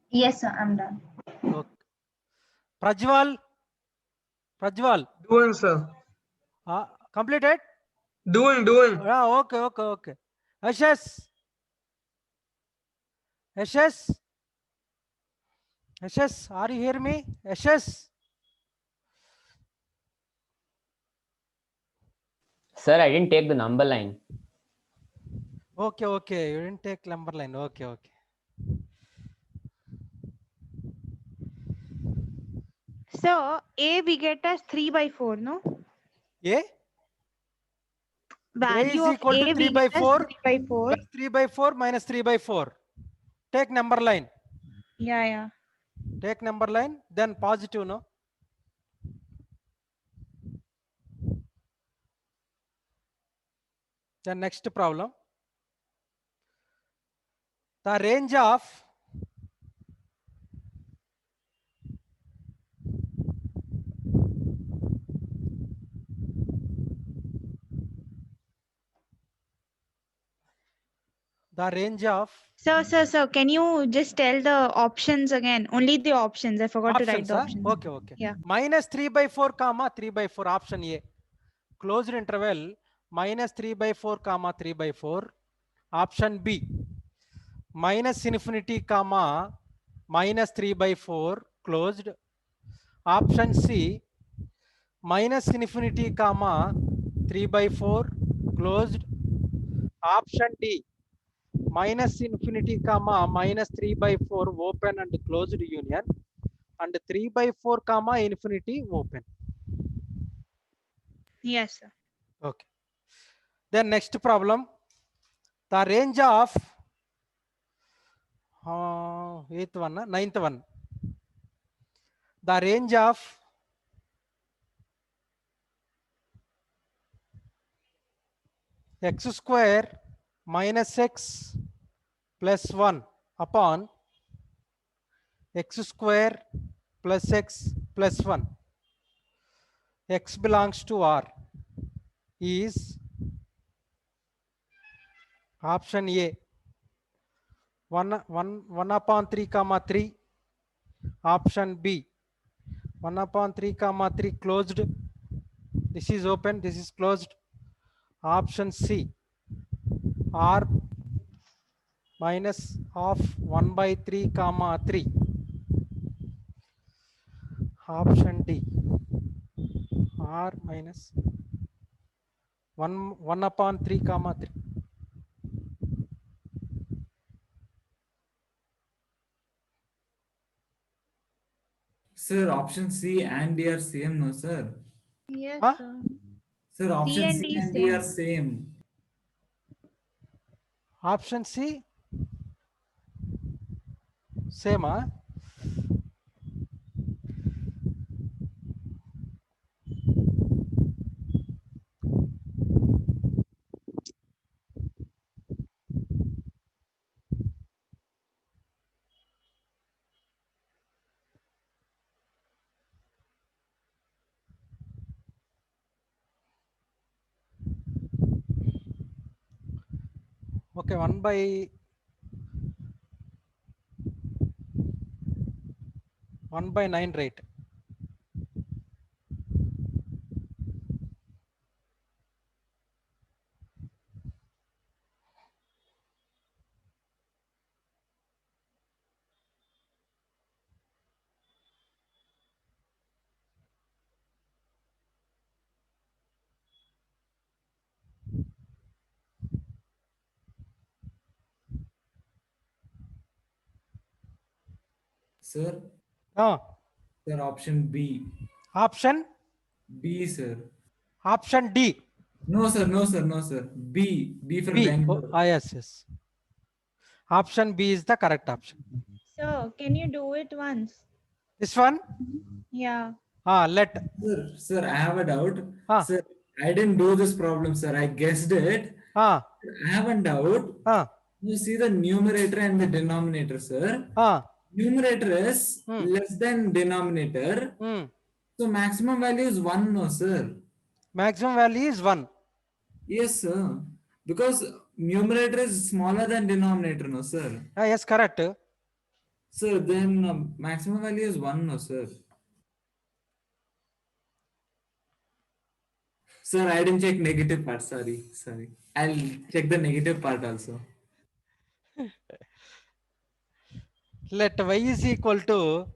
Yes, sir, I'm done. Okay. Prajwal? Doing, sir. Completed? Doing. Okay. Ashes? Are you hearing me? Ashes? Sir, I didn't take the number line. Okay. You didn't take number line. Okay. So, A we get as 3 by 4, no? A? Value A is of equal A to 3 we by get as 4 3 by 4. plus 3 by 4 minus 3 by 4. Take number line. Yeah. Take number line, then positive, no? The next problem. The range of Sir, can you just tell the options again? Only the options. I forgot to write the options. Okay. Yeah. Minus 3 by 4 comma 3 by 4, option A. Closed interval minus 3 by 4 comma 3 by 4. Option B. Minus infinity comma minus 3 by 4 closed. Option C. Minus infinity comma 3 by 4 closed. Option D. Minus infinity comma minus 3 by 4 open and closed union. and 3/4 comma infinity open. Yes, sir. Okay. Then next problem, the range of eighth one, ninth one. The range of x square minus x plus 1 upon x square plus x plus 1. X belongs to R is option A 1 upon 3 comma 3, option B 1 upon 3 comma 3 closed, this is open, this is closed, option C R minus of 1/3 comma 3, option D R minus 1 upon 3 comma 3. Sir, option C and D are same, no, sir? Yes, Huh? sir. Sir, option and C D and D are same. same. Option C same, huh? Okay, 1/9, right? Sir, Ah, sir, option B. option B, sir. option D. No, sir, no, sir, no, sir. B. B for B. Oh, Bangalore. yes, yes. Option B is the correct option. So, can you do it once? This one? Yeah. Let. Sir, I have a doubt. Ah. Sir, I didn't do this problem, sir. I guessed it. Ah. I have a doubt. You see the numerator and the denominator, sir. Numerator is less than denominator. So maximum value is 1, no, sir. Maximum value is 1. Yes, sir. Because numerator is smaller than denominator, no, sir. Yes, correct. Sir, then maximum value is 1, no, sir. Sir, I didn't check negative part. Sorry. I'll check the negative part also. Let y is equal to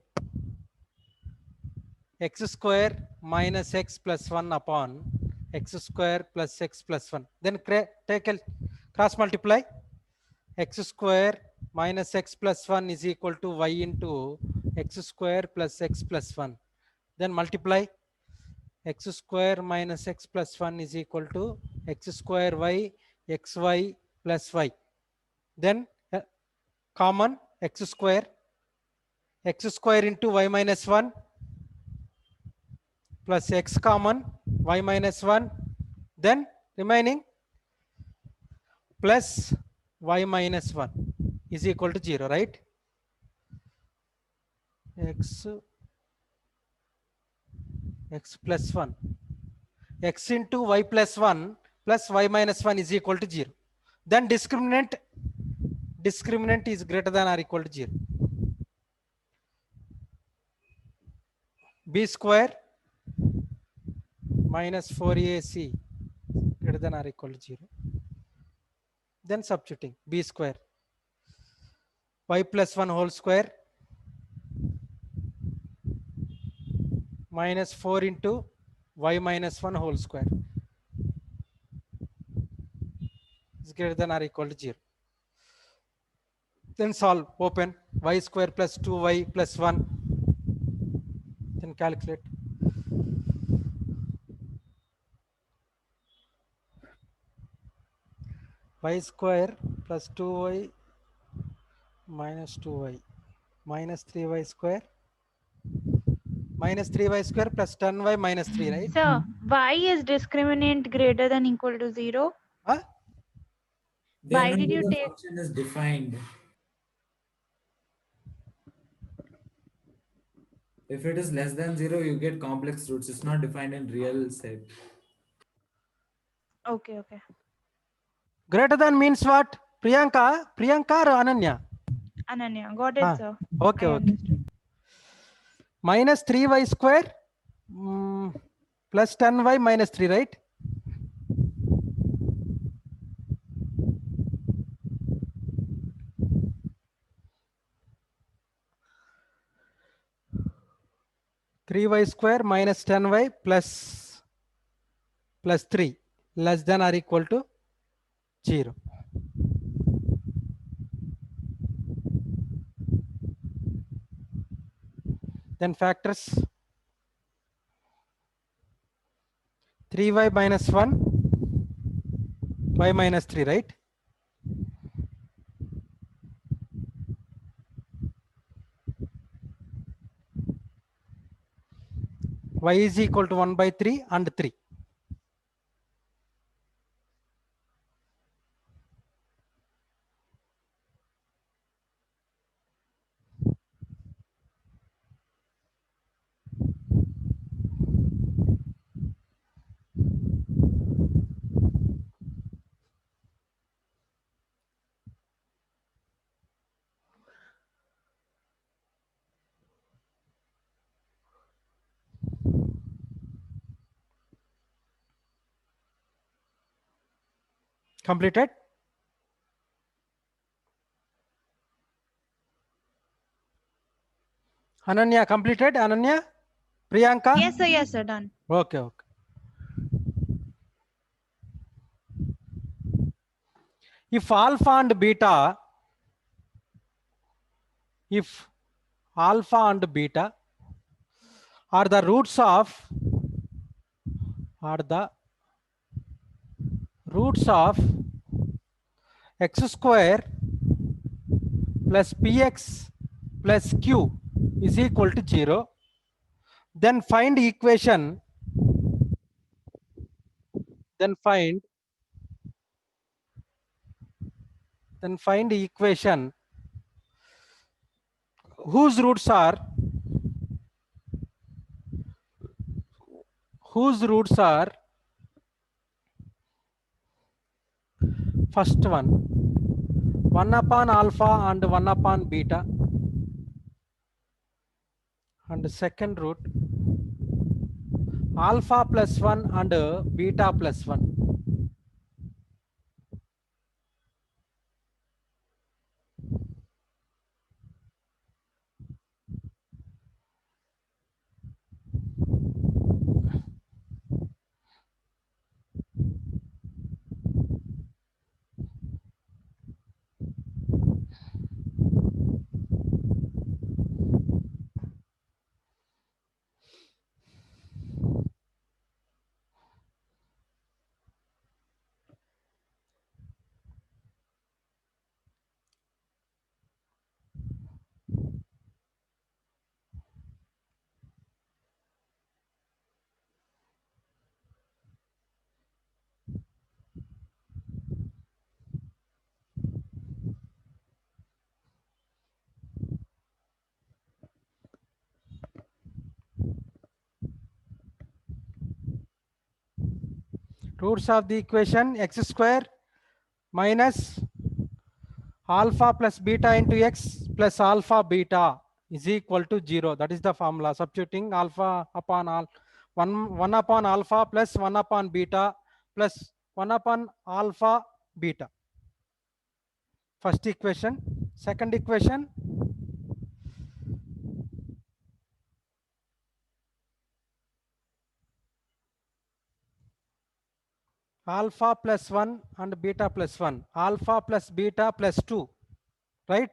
x square minus x plus 1 upon x square plus x plus 1. Then take a cross multiply. X square minus x plus 1 is equal to y into x square plus x plus 1. Then multiply. X square minus x plus 1 is equal to x square y xy plus y. Then common x square into y minus 1 plus x common y minus 1, then remaining plus y minus 1 is equal to 0, right? X plus 1, x into y plus 1 plus y minus 1 is equal to 0. Then discriminant is greater than or equal to 0. B square minus 4ac greater than or equal to 0. Then substituting b square y plus 1 whole square minus 4 into y minus 1 whole square is greater than or equal to 0. Then solve, open y square plus 2y plus 1 calculate. Y square plus 2y minus 2y minus 3y square minus 3y square plus 10y minus 3, right? Sir, y is discriminant greater than equal to 0? Huh? Then Why did only you the take? function is defined. If it is less than 0, you get complex roots. It's not defined in real set. Okay, okay. Greater than means what? Priyanka or Ananya? Ananya, got it, sir. Okay, I okay. understood. Minus 3y square plus 10y minus 3, right? Three y square minus 10y plus 3 less than or equal to 0. Then factors 3y minus 1 y minus 3, right? Y is equal to 1 by 3 and 3. Completed? Ananya completed? Ananya? Priyanka? Yes, sir, done. Okay, okay. If alpha and beta are the roots of x square plus px plus q is equal to 0, then find equation whose roots are first one 1 upon alpha and 1 upon beta, and second root alpha plus 1 and beta plus 1. Roots of the equation x square minus alpha plus beta into x plus alpha beta is equal to 0. That is the formula. Substituting alpha upon 1 upon alpha plus 1 upon beta plus 1 upon alpha beta. First equation. Second equation, alpha plus 1 and beta plus 1, alpha plus beta plus 2, right?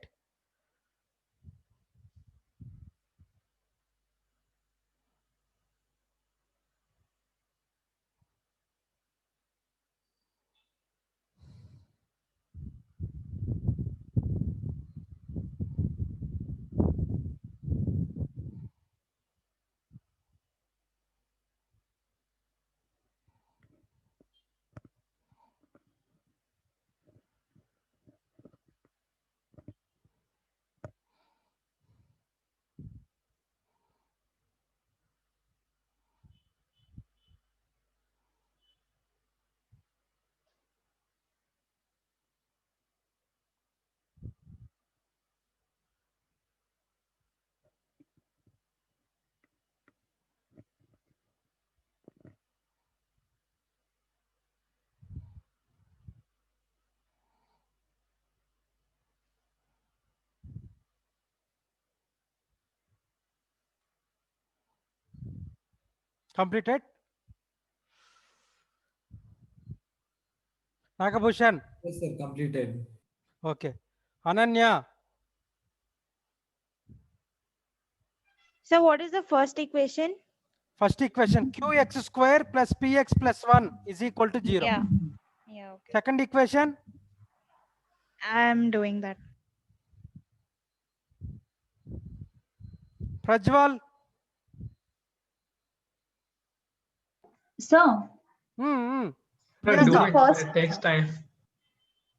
Completed? Nagabhushan? Yes, sir, completed. Okay. Ananya? So what is the first equation? First equation, qx square plus px plus 1 is equal to 0. Yeah. Yeah, okay. Second equation, I'm doing that. Prajwal? So, Hmm. But do the it. first, It takes time.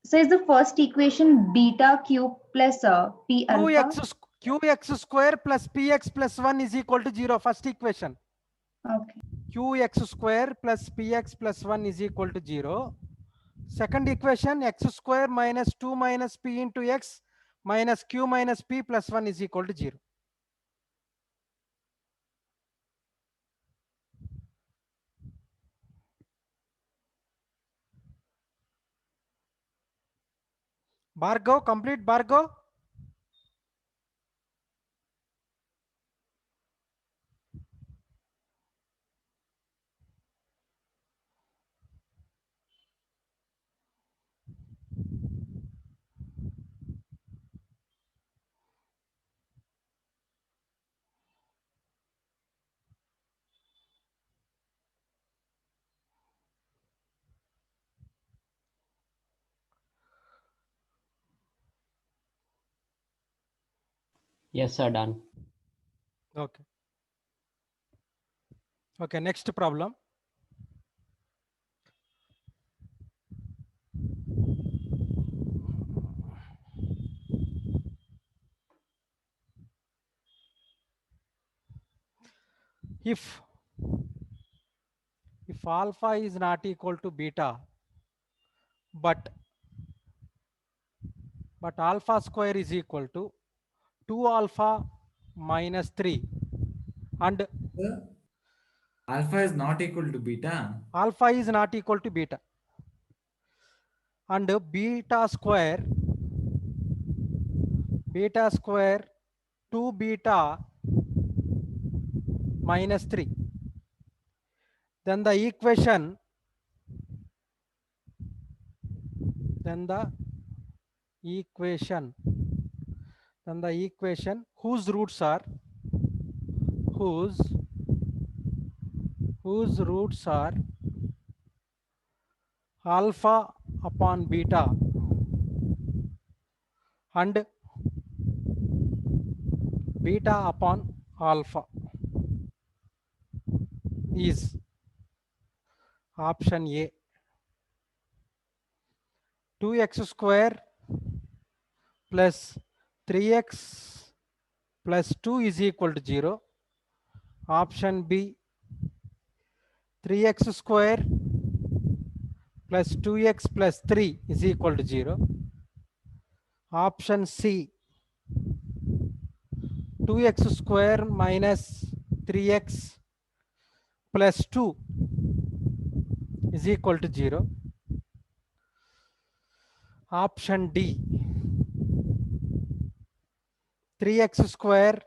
so is the first equation beta cube plus p alpha? qx square plus px plus 1 is equal to 0. First equation. Okay. Qx square plus px plus 1 is equal to 0. Second equation, x square minus 2 minus p into x minus q minus p plus 1 is equal to 0. Bhargav, complete Bhargav. Yes, sir, done. Okay. Okay, next problem. If alpha is not equal to beta, but alpha square is equal to 2 alpha minus 3 and Sir, alpha is not equal to beta. alpha is not equal to beta and beta square 2 beta minus 3, then the equation whose roots are alpha upon beta and beta upon alpha is option A, 2x square plus 3x plus 2 is equal to 0. Option B, 3x square plus 2x plus 3 is equal to 0. Option C, 2x square minus 3x plus 2 is equal to 0. Option D, 3x square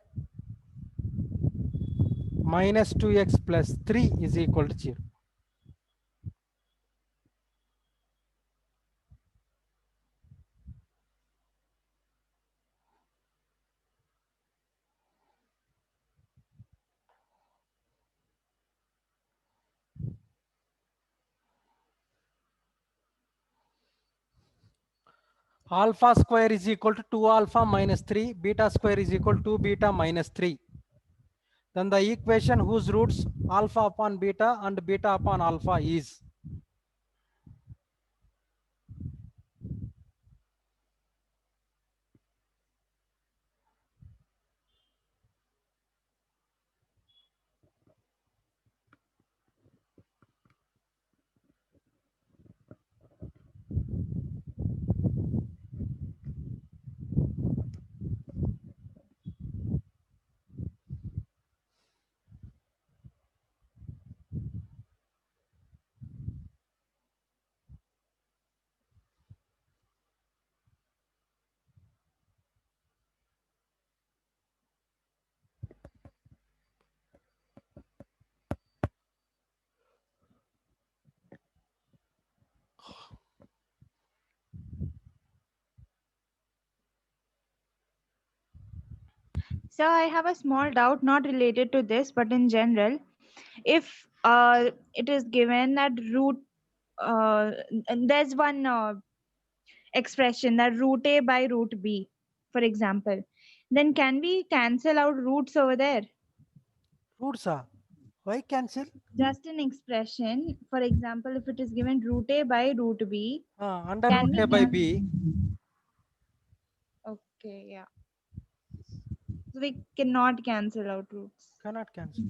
minus 2x plus 3 is equal to 0. Alpha square is equal to 2 alpha minus 3, beta square is equal to 2 beta minus 3. Then the equation whose roots alpha upon beta and beta upon alpha is So I have a small doubt, not related to this, but in general, if it is given that root, and there's one expression that root A by root B, for example, then can we cancel out roots over there? Roots are. Why cancel? Just an expression, for example, if it is given root A by root B, Under can root we A by B. Okay, yeah. So we cannot cancel out roots. Cannot cancel.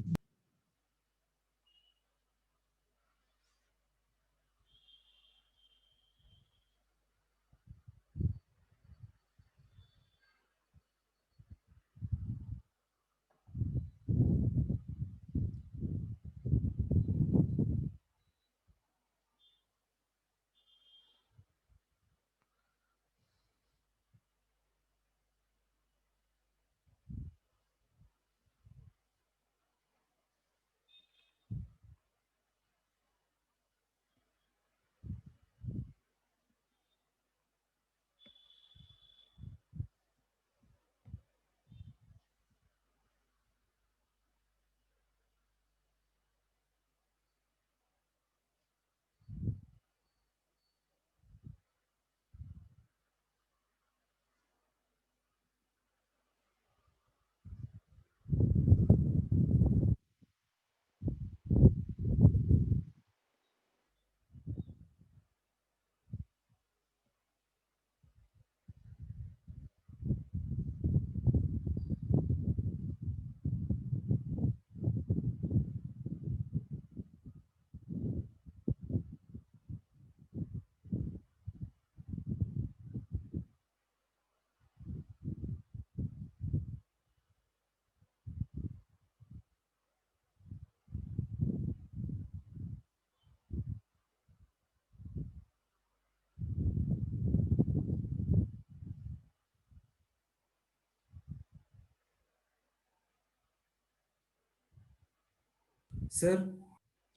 Sir,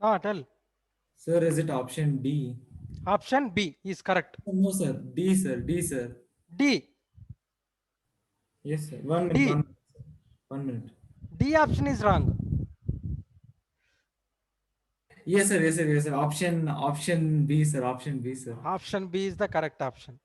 Tell. sir, is it option D? Option B is correct. No, sir. D, sir. D, sir. D. Yes, sir. 1 minute. D. 1 minute. Sir. 1 minute. D option is wrong. Yes, sir. Yes, sir. Yes, sir. Option B, sir. Option B, sir. Option B is the correct option.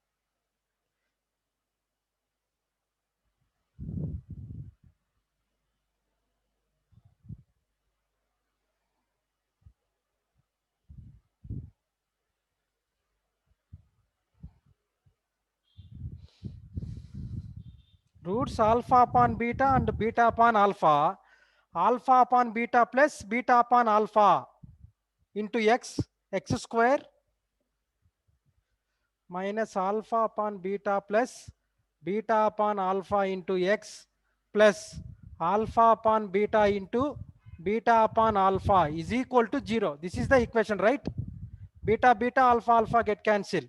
Roots alpha upon beta and beta upon alpha, alpha upon beta plus beta upon alpha into x square minus alpha upon beta plus beta upon alpha into x plus alpha upon beta into beta upon alpha is equal to 0. This is the equation, right? Beta, beta, alpha, alpha get cancelled.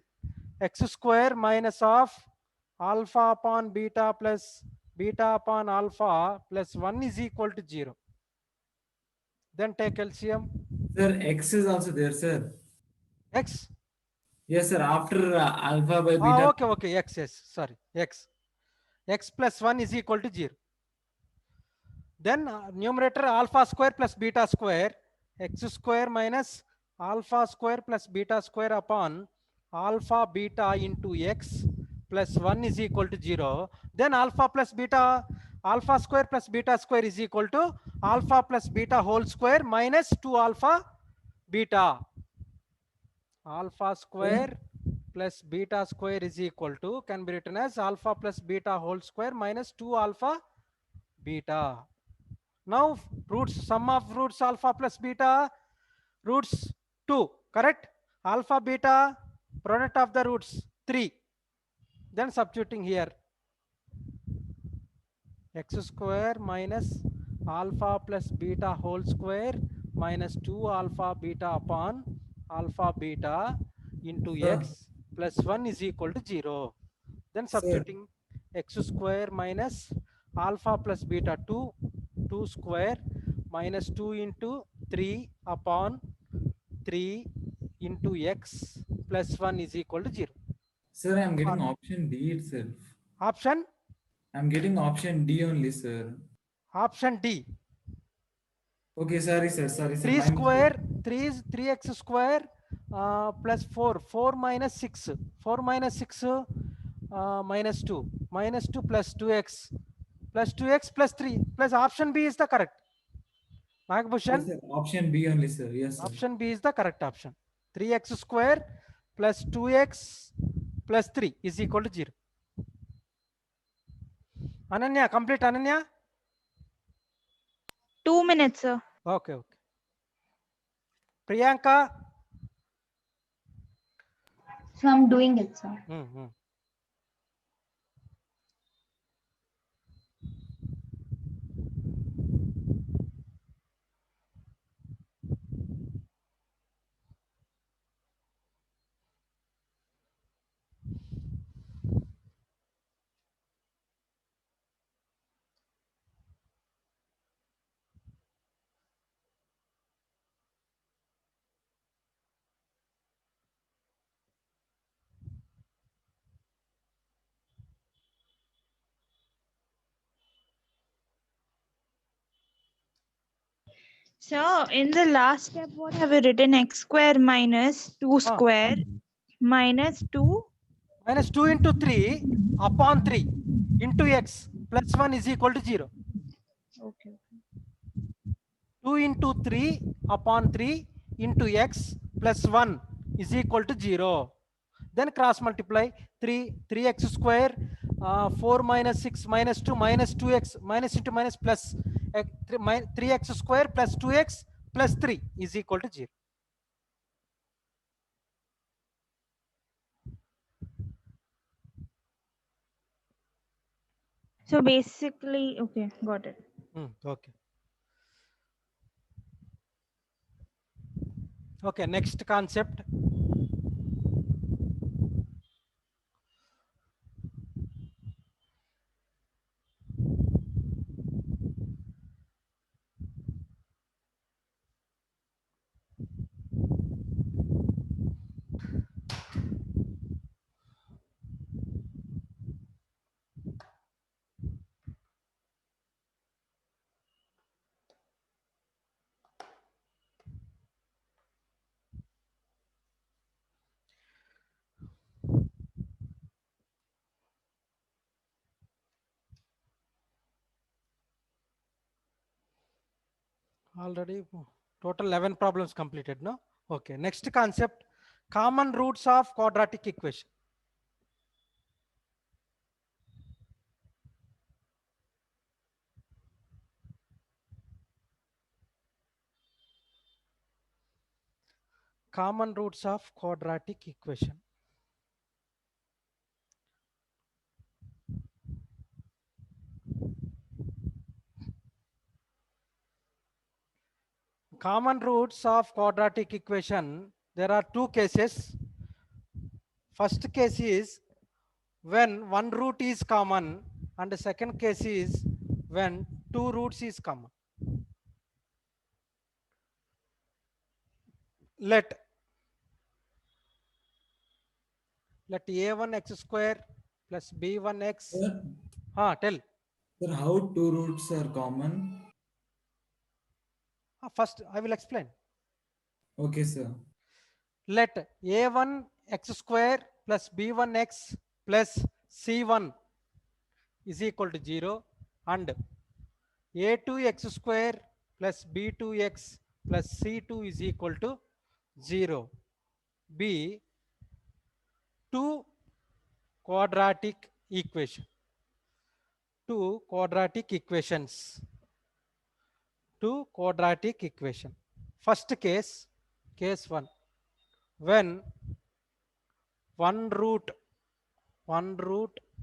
X square minus of alpha upon beta plus beta upon alpha plus 1 is equal to 0. Then take LCM. Sir, X is also there, sir. X? Yes, sir. After alpha by beta. Okay. X, yes. Sorry. X. X plus 1 is equal to 0. Then numerator alpha square plus beta square. X square minus alpha square plus beta square upon alpha beta into x plus 1 is equal to 0. Then alpha plus beta, alpha square plus beta square is equal to alpha plus beta whole square minus 2 alpha beta. Alpha square plus beta square is equal to, can be written as alpha plus beta whole square minus 2 alpha beta. Now roots, sum of roots alpha plus beta, roots 2, correct? Alpha beta, product of the roots 3. Then substituting here, x square minus alpha plus beta whole square minus 2 alpha beta upon alpha beta into x plus 1 is equal to 0. Then substituting x square minus alpha plus beta 2 square minus 2 into 3 upon 3 into x plus 1 is equal to 0. Sir, I am getting option D itself. Option? I'm getting option D only, sir. Option D. Okay, sorry, sir. Sorry, sir. 3 My square, mistake. 3 is 3x square plus 4. 4 minus 6. 4 minus 6 minus 2. Minus 2 plus 2x. Plus 2x plus 3. Plus option B is the correct. Yes, Nagbhushan, sir. Option B only, sir. Yes, sir. option B is the correct option. 3x square plus 2x plus 3 is equal to 0. Ananya, complete Ananya? 2 minutes, sir. Okay, okay. Priyanka? So I'm doing it, sir. So in the last step, what have you written? X square minus 2 square minus 2 minus 2 into 3 upon 3 into x plus 1 is equal to 0. Okay. 2 into 3 upon 3 into x plus 1 is equal to 0. Then cross multiply 3x square 4 minus 6 minus 2 minus 2x minus into minus plus 3x square plus 2x plus 3 is equal to 0. So basically, okay, got it. Okay. Okay, next concept. Already total 11 problems completed, no? Okay, next concept, common roots of quadratic equation. Common roots of quadratic equation. Common roots of quadratic equation, there are two cases. First case is when one root is common, and the second case is when two roots is common. Let a1 x square plus b1 x. Sir, Tell. sir, how two roots are common? First, I will explain. Okay, sir. Let a1 x square plus b1 x plus c1 is equal to 0 and a2 x square plus b2 x plus c2 is equal to 0 be two quadratic equation. Two quadratic equations. Two quadratic equation. First case, case 1, when one root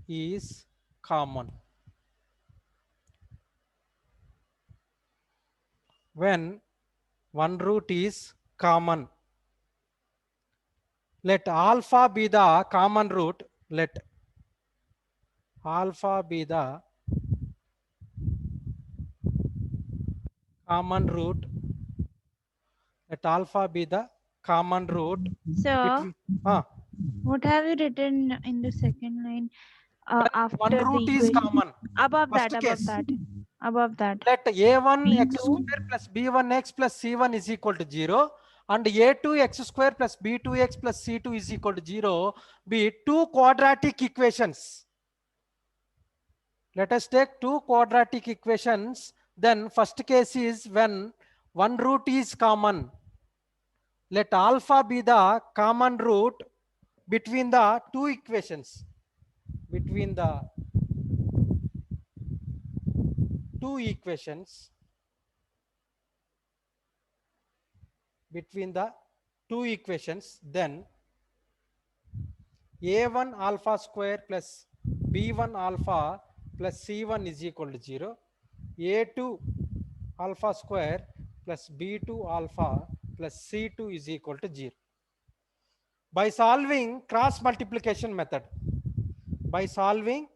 is common. When one root is common, let alpha be the common root. Let alpha be the common root. Let alpha be the common root. So, what have you written in the second line? after one the root is equation. common. Above First that, case. above that. Let a1 x B2. square plus b1x plus c1 is equal to 0 and a2 x square plus b2x plus c2 is equal to 0 be two quadratic equations. Let us take two quadratic equations. Then first case is when one root is common. Let alpha be the common root between the two equations. Between the two equations. Between the two equations, then a1 alpha square plus b1 alpha plus c1 is equal to 0. a2 alpha square plus b2 alpha plus c2 is equal to 0. By solving cross multiplication method, by solving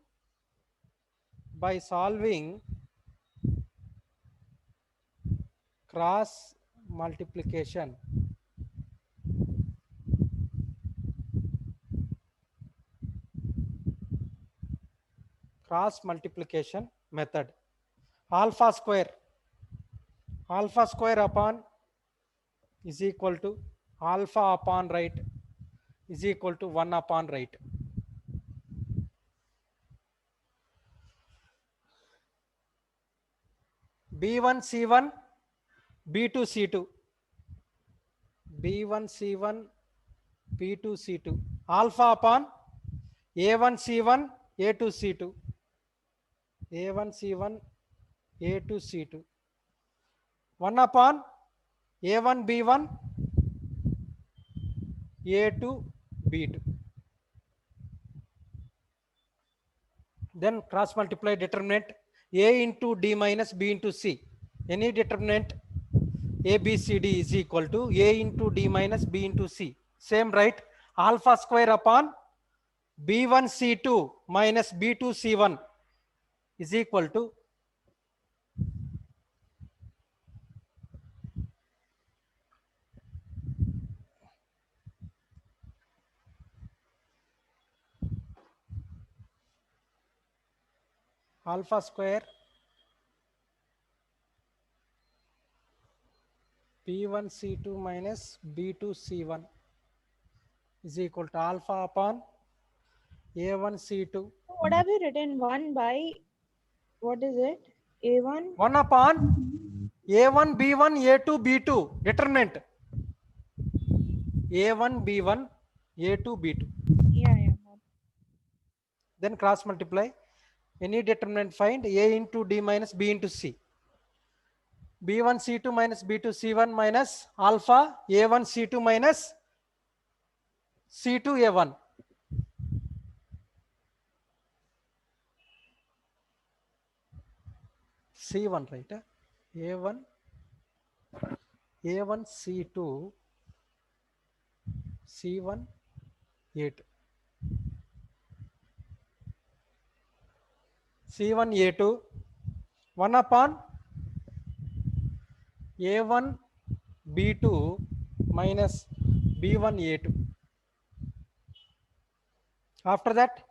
cross multiplication method, alpha square upon is equal to alpha upon right is equal to 1 upon right. b1 c1 b2 c2 b1 c1 b2 c2 alpha upon a1 c1 a2 c2 a1 c1 a2 c2 1 upon a1 b1 a2 b2. Then cross multiply determinant a into d minus b into c. Any determinant a b c d is equal to a into d minus b into c. Same, right? Alpha square upon b1 c2 minus b2 c1 is equal to alpha square b1 c2 minus b2 c1 is equal to alpha upon a1 c2. What have you written? 1 by, what is it? A1? 1 upon a1 b1 a2 b2 determinant a1 b1 a2 b2. Yeah. Then cross multiply. Any determinant find a into d minus b into c. b1 c2 minus b2 c1 minus alpha a1 c2 minus c2 a1. c1, right? a1 c2 c1 a2 c1 a2 1 upon a1 b2 minus b1 a2. After that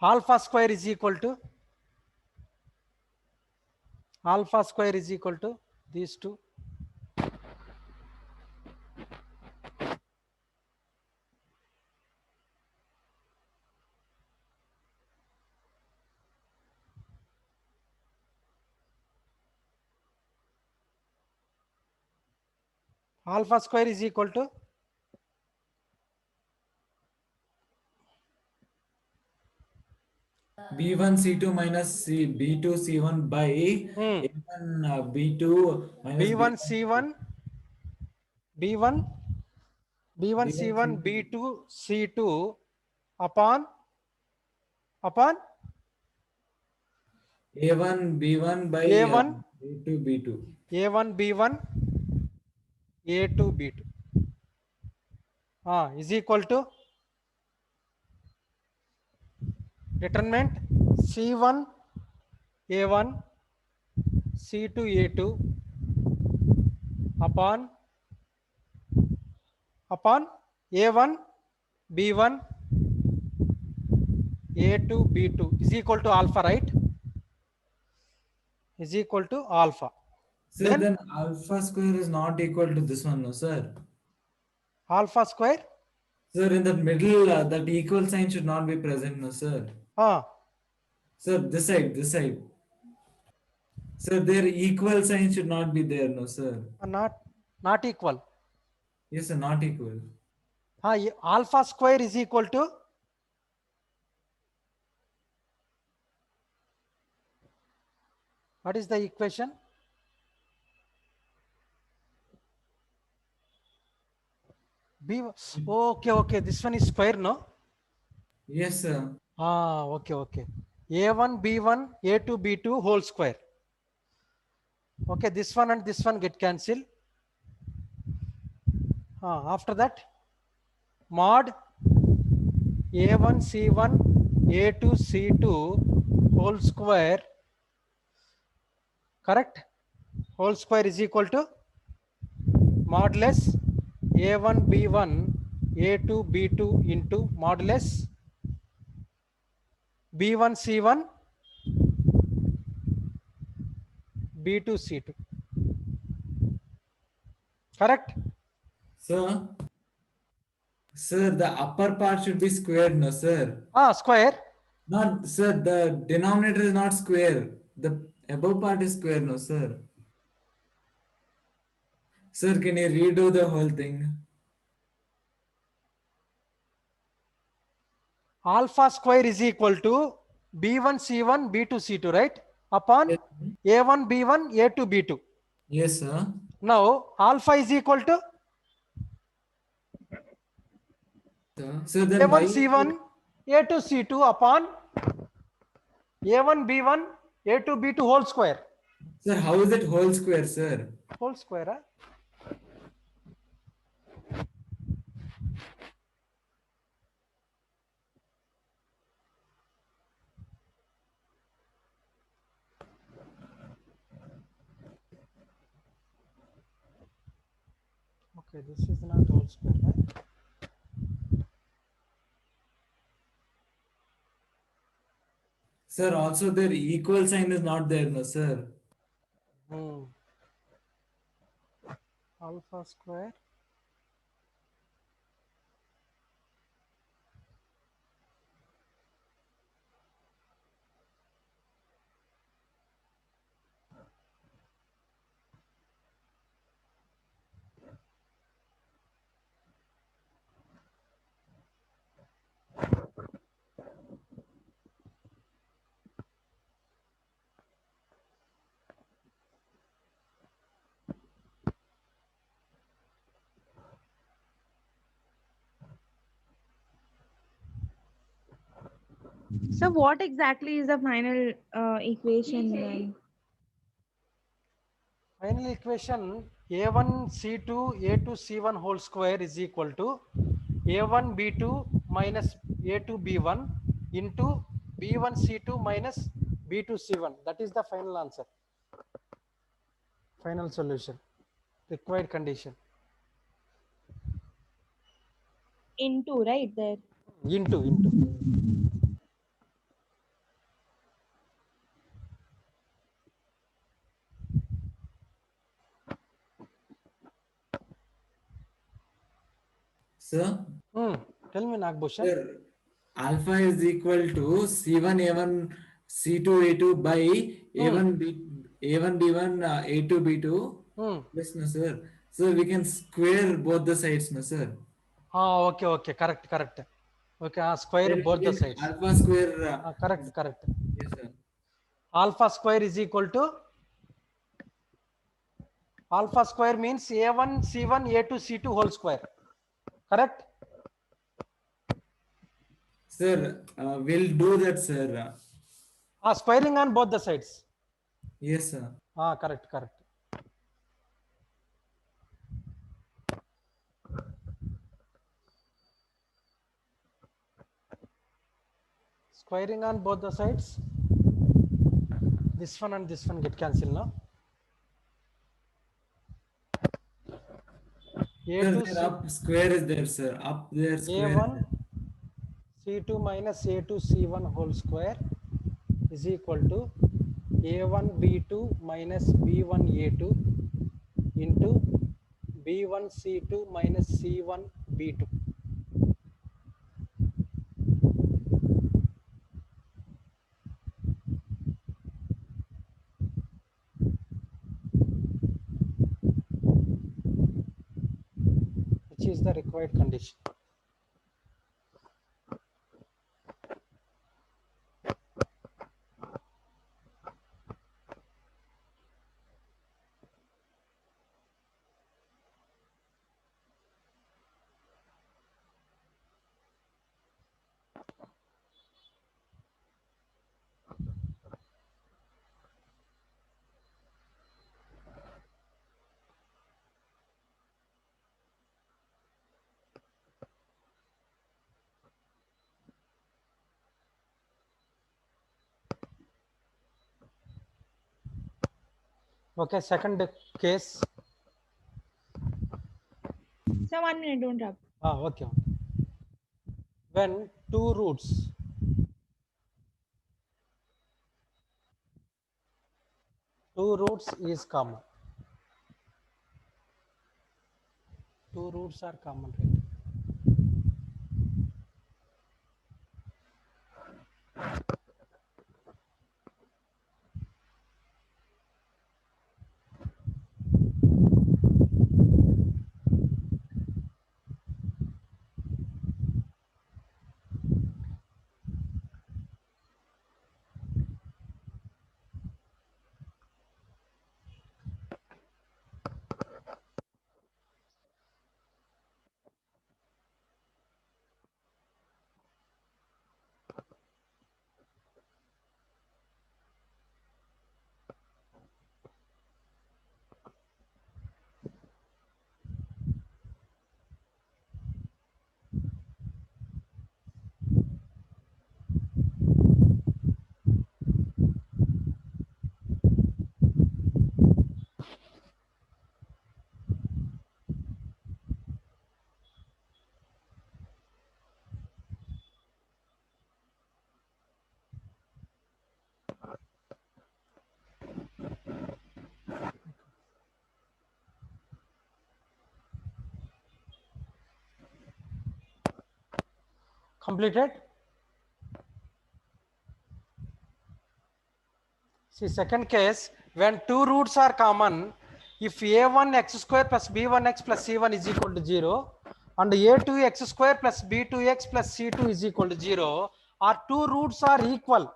alpha square is equal to these two. Alpha square is equal to b1 c2 minus b2 c1 by a1 b2 minus b1 c1 b1 c1 b2 c2 upon a1 b1 by a1 a2 b2 a1 b1 a2 b2 is equal to determinant c1 a1 c2 a2 upon A1 B1 A2 B2 is equal to alpha, right? Is equal to alpha. Sir, then alpha square is not equal to this one, no, sir. Alpha square? Sir, in the middle, that equal sign should not be present, no, sir. Sir, this side. Sir, their equal sign should not be there, no, sir. Not equal. Yes, sir, not equal. Alpha square is equal to what is the equation? B. Okay. This one is square, no? Yes, sir. Okay. A1 B1 A2 B2 whole square. Okay, this one and this one get cancelled. After that, mod A1 C1 A2 C2 whole square, correct? Whole square is equal to modulus A1 B1 A2 B2 into modulus B1 C1 B2 C2. Correct? Sir, the upper part should be squared, no, sir. Square. Not, sir, the denominator is not square. The above part is square, no, sir. Sir, can you redo the whole thing? Alpha square is equal to B1 C1 B2 C2, right? Upon A1 B1 A2 B2. Yes, sir. Now alpha is equal to So then A1 C1 A2 C2 upon A1 B1 A2 B2 whole square. Sir, how is it whole square, sir? Whole square, Okay, this is not whole square, right? Sir, also their equal sign is not there, no, sir. Alpha square. So what exactly is the final equation then? Final equation A1 C2 A2 C1 whole square is equal to A1 B2 minus A2 B1 into B1 C2 minus B2 C1. That is the final answer. Final solution. Required condition. Into, right there. Into. Sir? Tell me, Nagbhushan. Sir, alpha is equal to C1 A1 C2 A2 by A1 B1 A2 B2. Yes, no, sir. So we can square both the sides, no, sir. Okay. Correct. Okay, square both the sides. Alpha square. Correct. Yes, sir. Alpha square is equal to alpha square means A1 C1 A2 C2 whole square. Correct? Sir, we'll do that, sir. Squaring on both the sides. Yes, sir. Correct. Squaring on both the sides. This one and this one get cancelled now. Sir, A2 there up square is there, sir. Up there square is A1 there. C2 minus A2 C1 whole square is equal to A1 B2 minus B1 A2 into B1 C2 minus C1 B2. Which is the required condition. Okay, second case. So 1 minute, don't rub. Okay. When two roots is common. Two roots are common, right? Completed. See, second case, when two roots are common, if a1 x square plus b1 x plus c1 is equal to 0 and a2 x square plus b2 x plus c2 is equal to 0, or two roots are equal,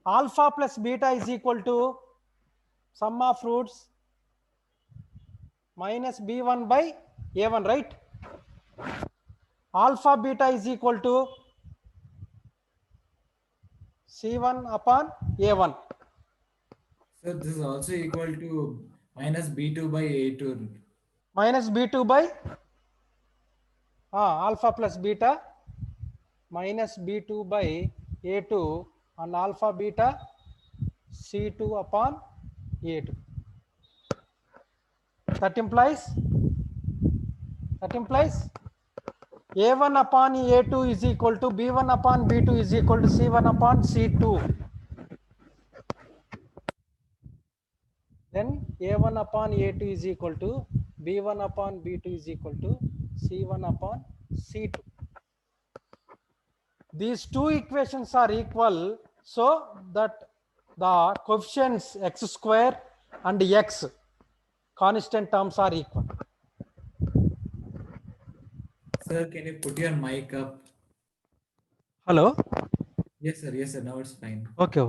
alpha plus beta is equal to sum of roots minus b1 by a1, right? Alpha beta is equal to c1 upon a1. So this is also equal to minus B2 by A2. Minus B2 by alpha plus beta minus B2 by A2 and alpha beta C2 upon A2. That implies A1 upon A2 is equal to B1 upon B2 is equal to C1 upon C2. Then A1 upon A2 is equal to B1 upon B2 is equal to C1 upon C2. These two equations are equal so that the coefficients x square and x constant terms are equal. Sir, can you put your mic up? Hello? Yes, sir. Yes, sir. Now it's fine. Okay.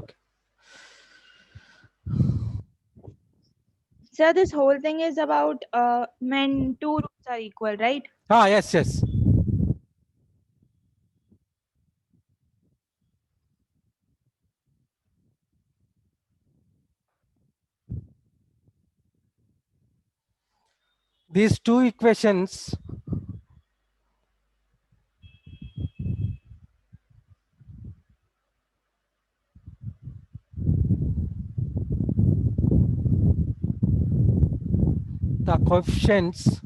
So this whole thing is about when two roots are equal, right? Yes. These two equations the coefficients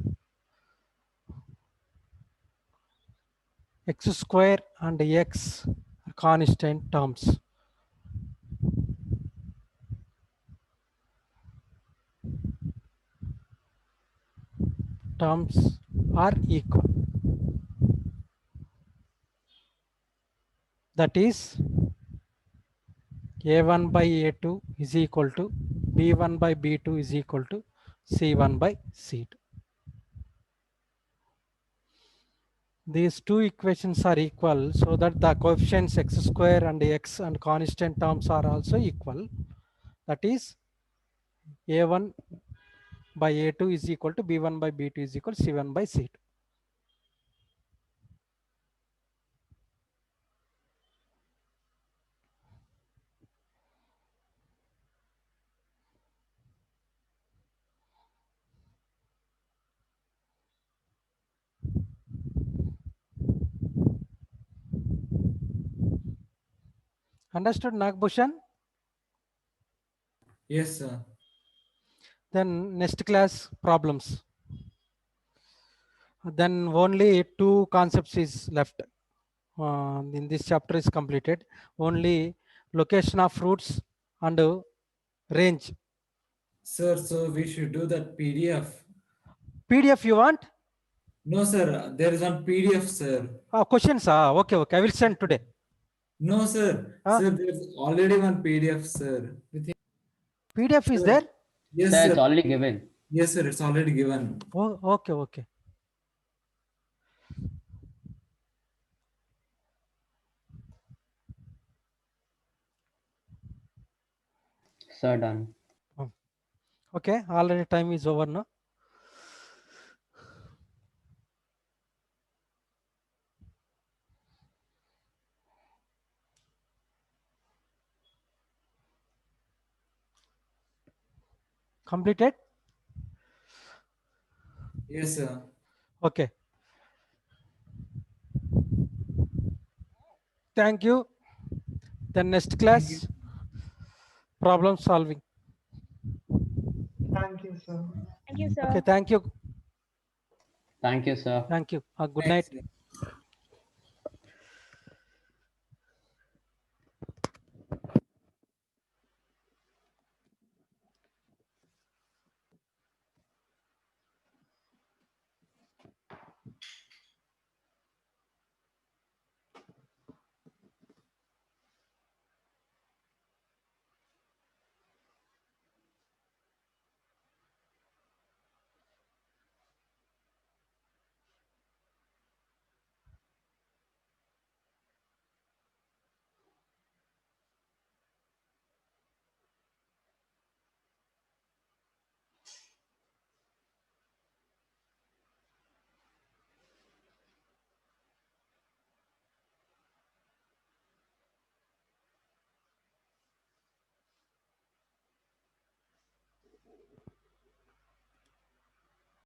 x square and x are constant terms. Terms are equal. That is a1 by a2 is equal to b1 by b2 is equal to c1 by c2. These two equations are equal, so that the coefficients x square and x and constant terms are also equal. That is a1 by a2 is equal to b1 by b2 is equal to c1 by c2. Understood, Nagbhushan? Yes, sir. Then next class, problems. Then only two concepts is left. In this chapter is completed. Only location of fruits and range. Sir, so we should do that PDF. PDF you want? No, sir. There is one PDF, sir. Questions. Okay, okay. I will send today. No, sir. Sir, there's already one PDF, sir. PDF is there? Yes, Sir, sir. it's already given. Yes, sir. It's already given. Oh, okay, okay. Sir, done. Okay, already time is over now. Completed? Yes, sir. Okay. Thank you. Then next class, problem solving. Thank you, sir. Thank you, sir. Okay, thank you. Thank you, sir. Thank you. Good Thanks, night. sir.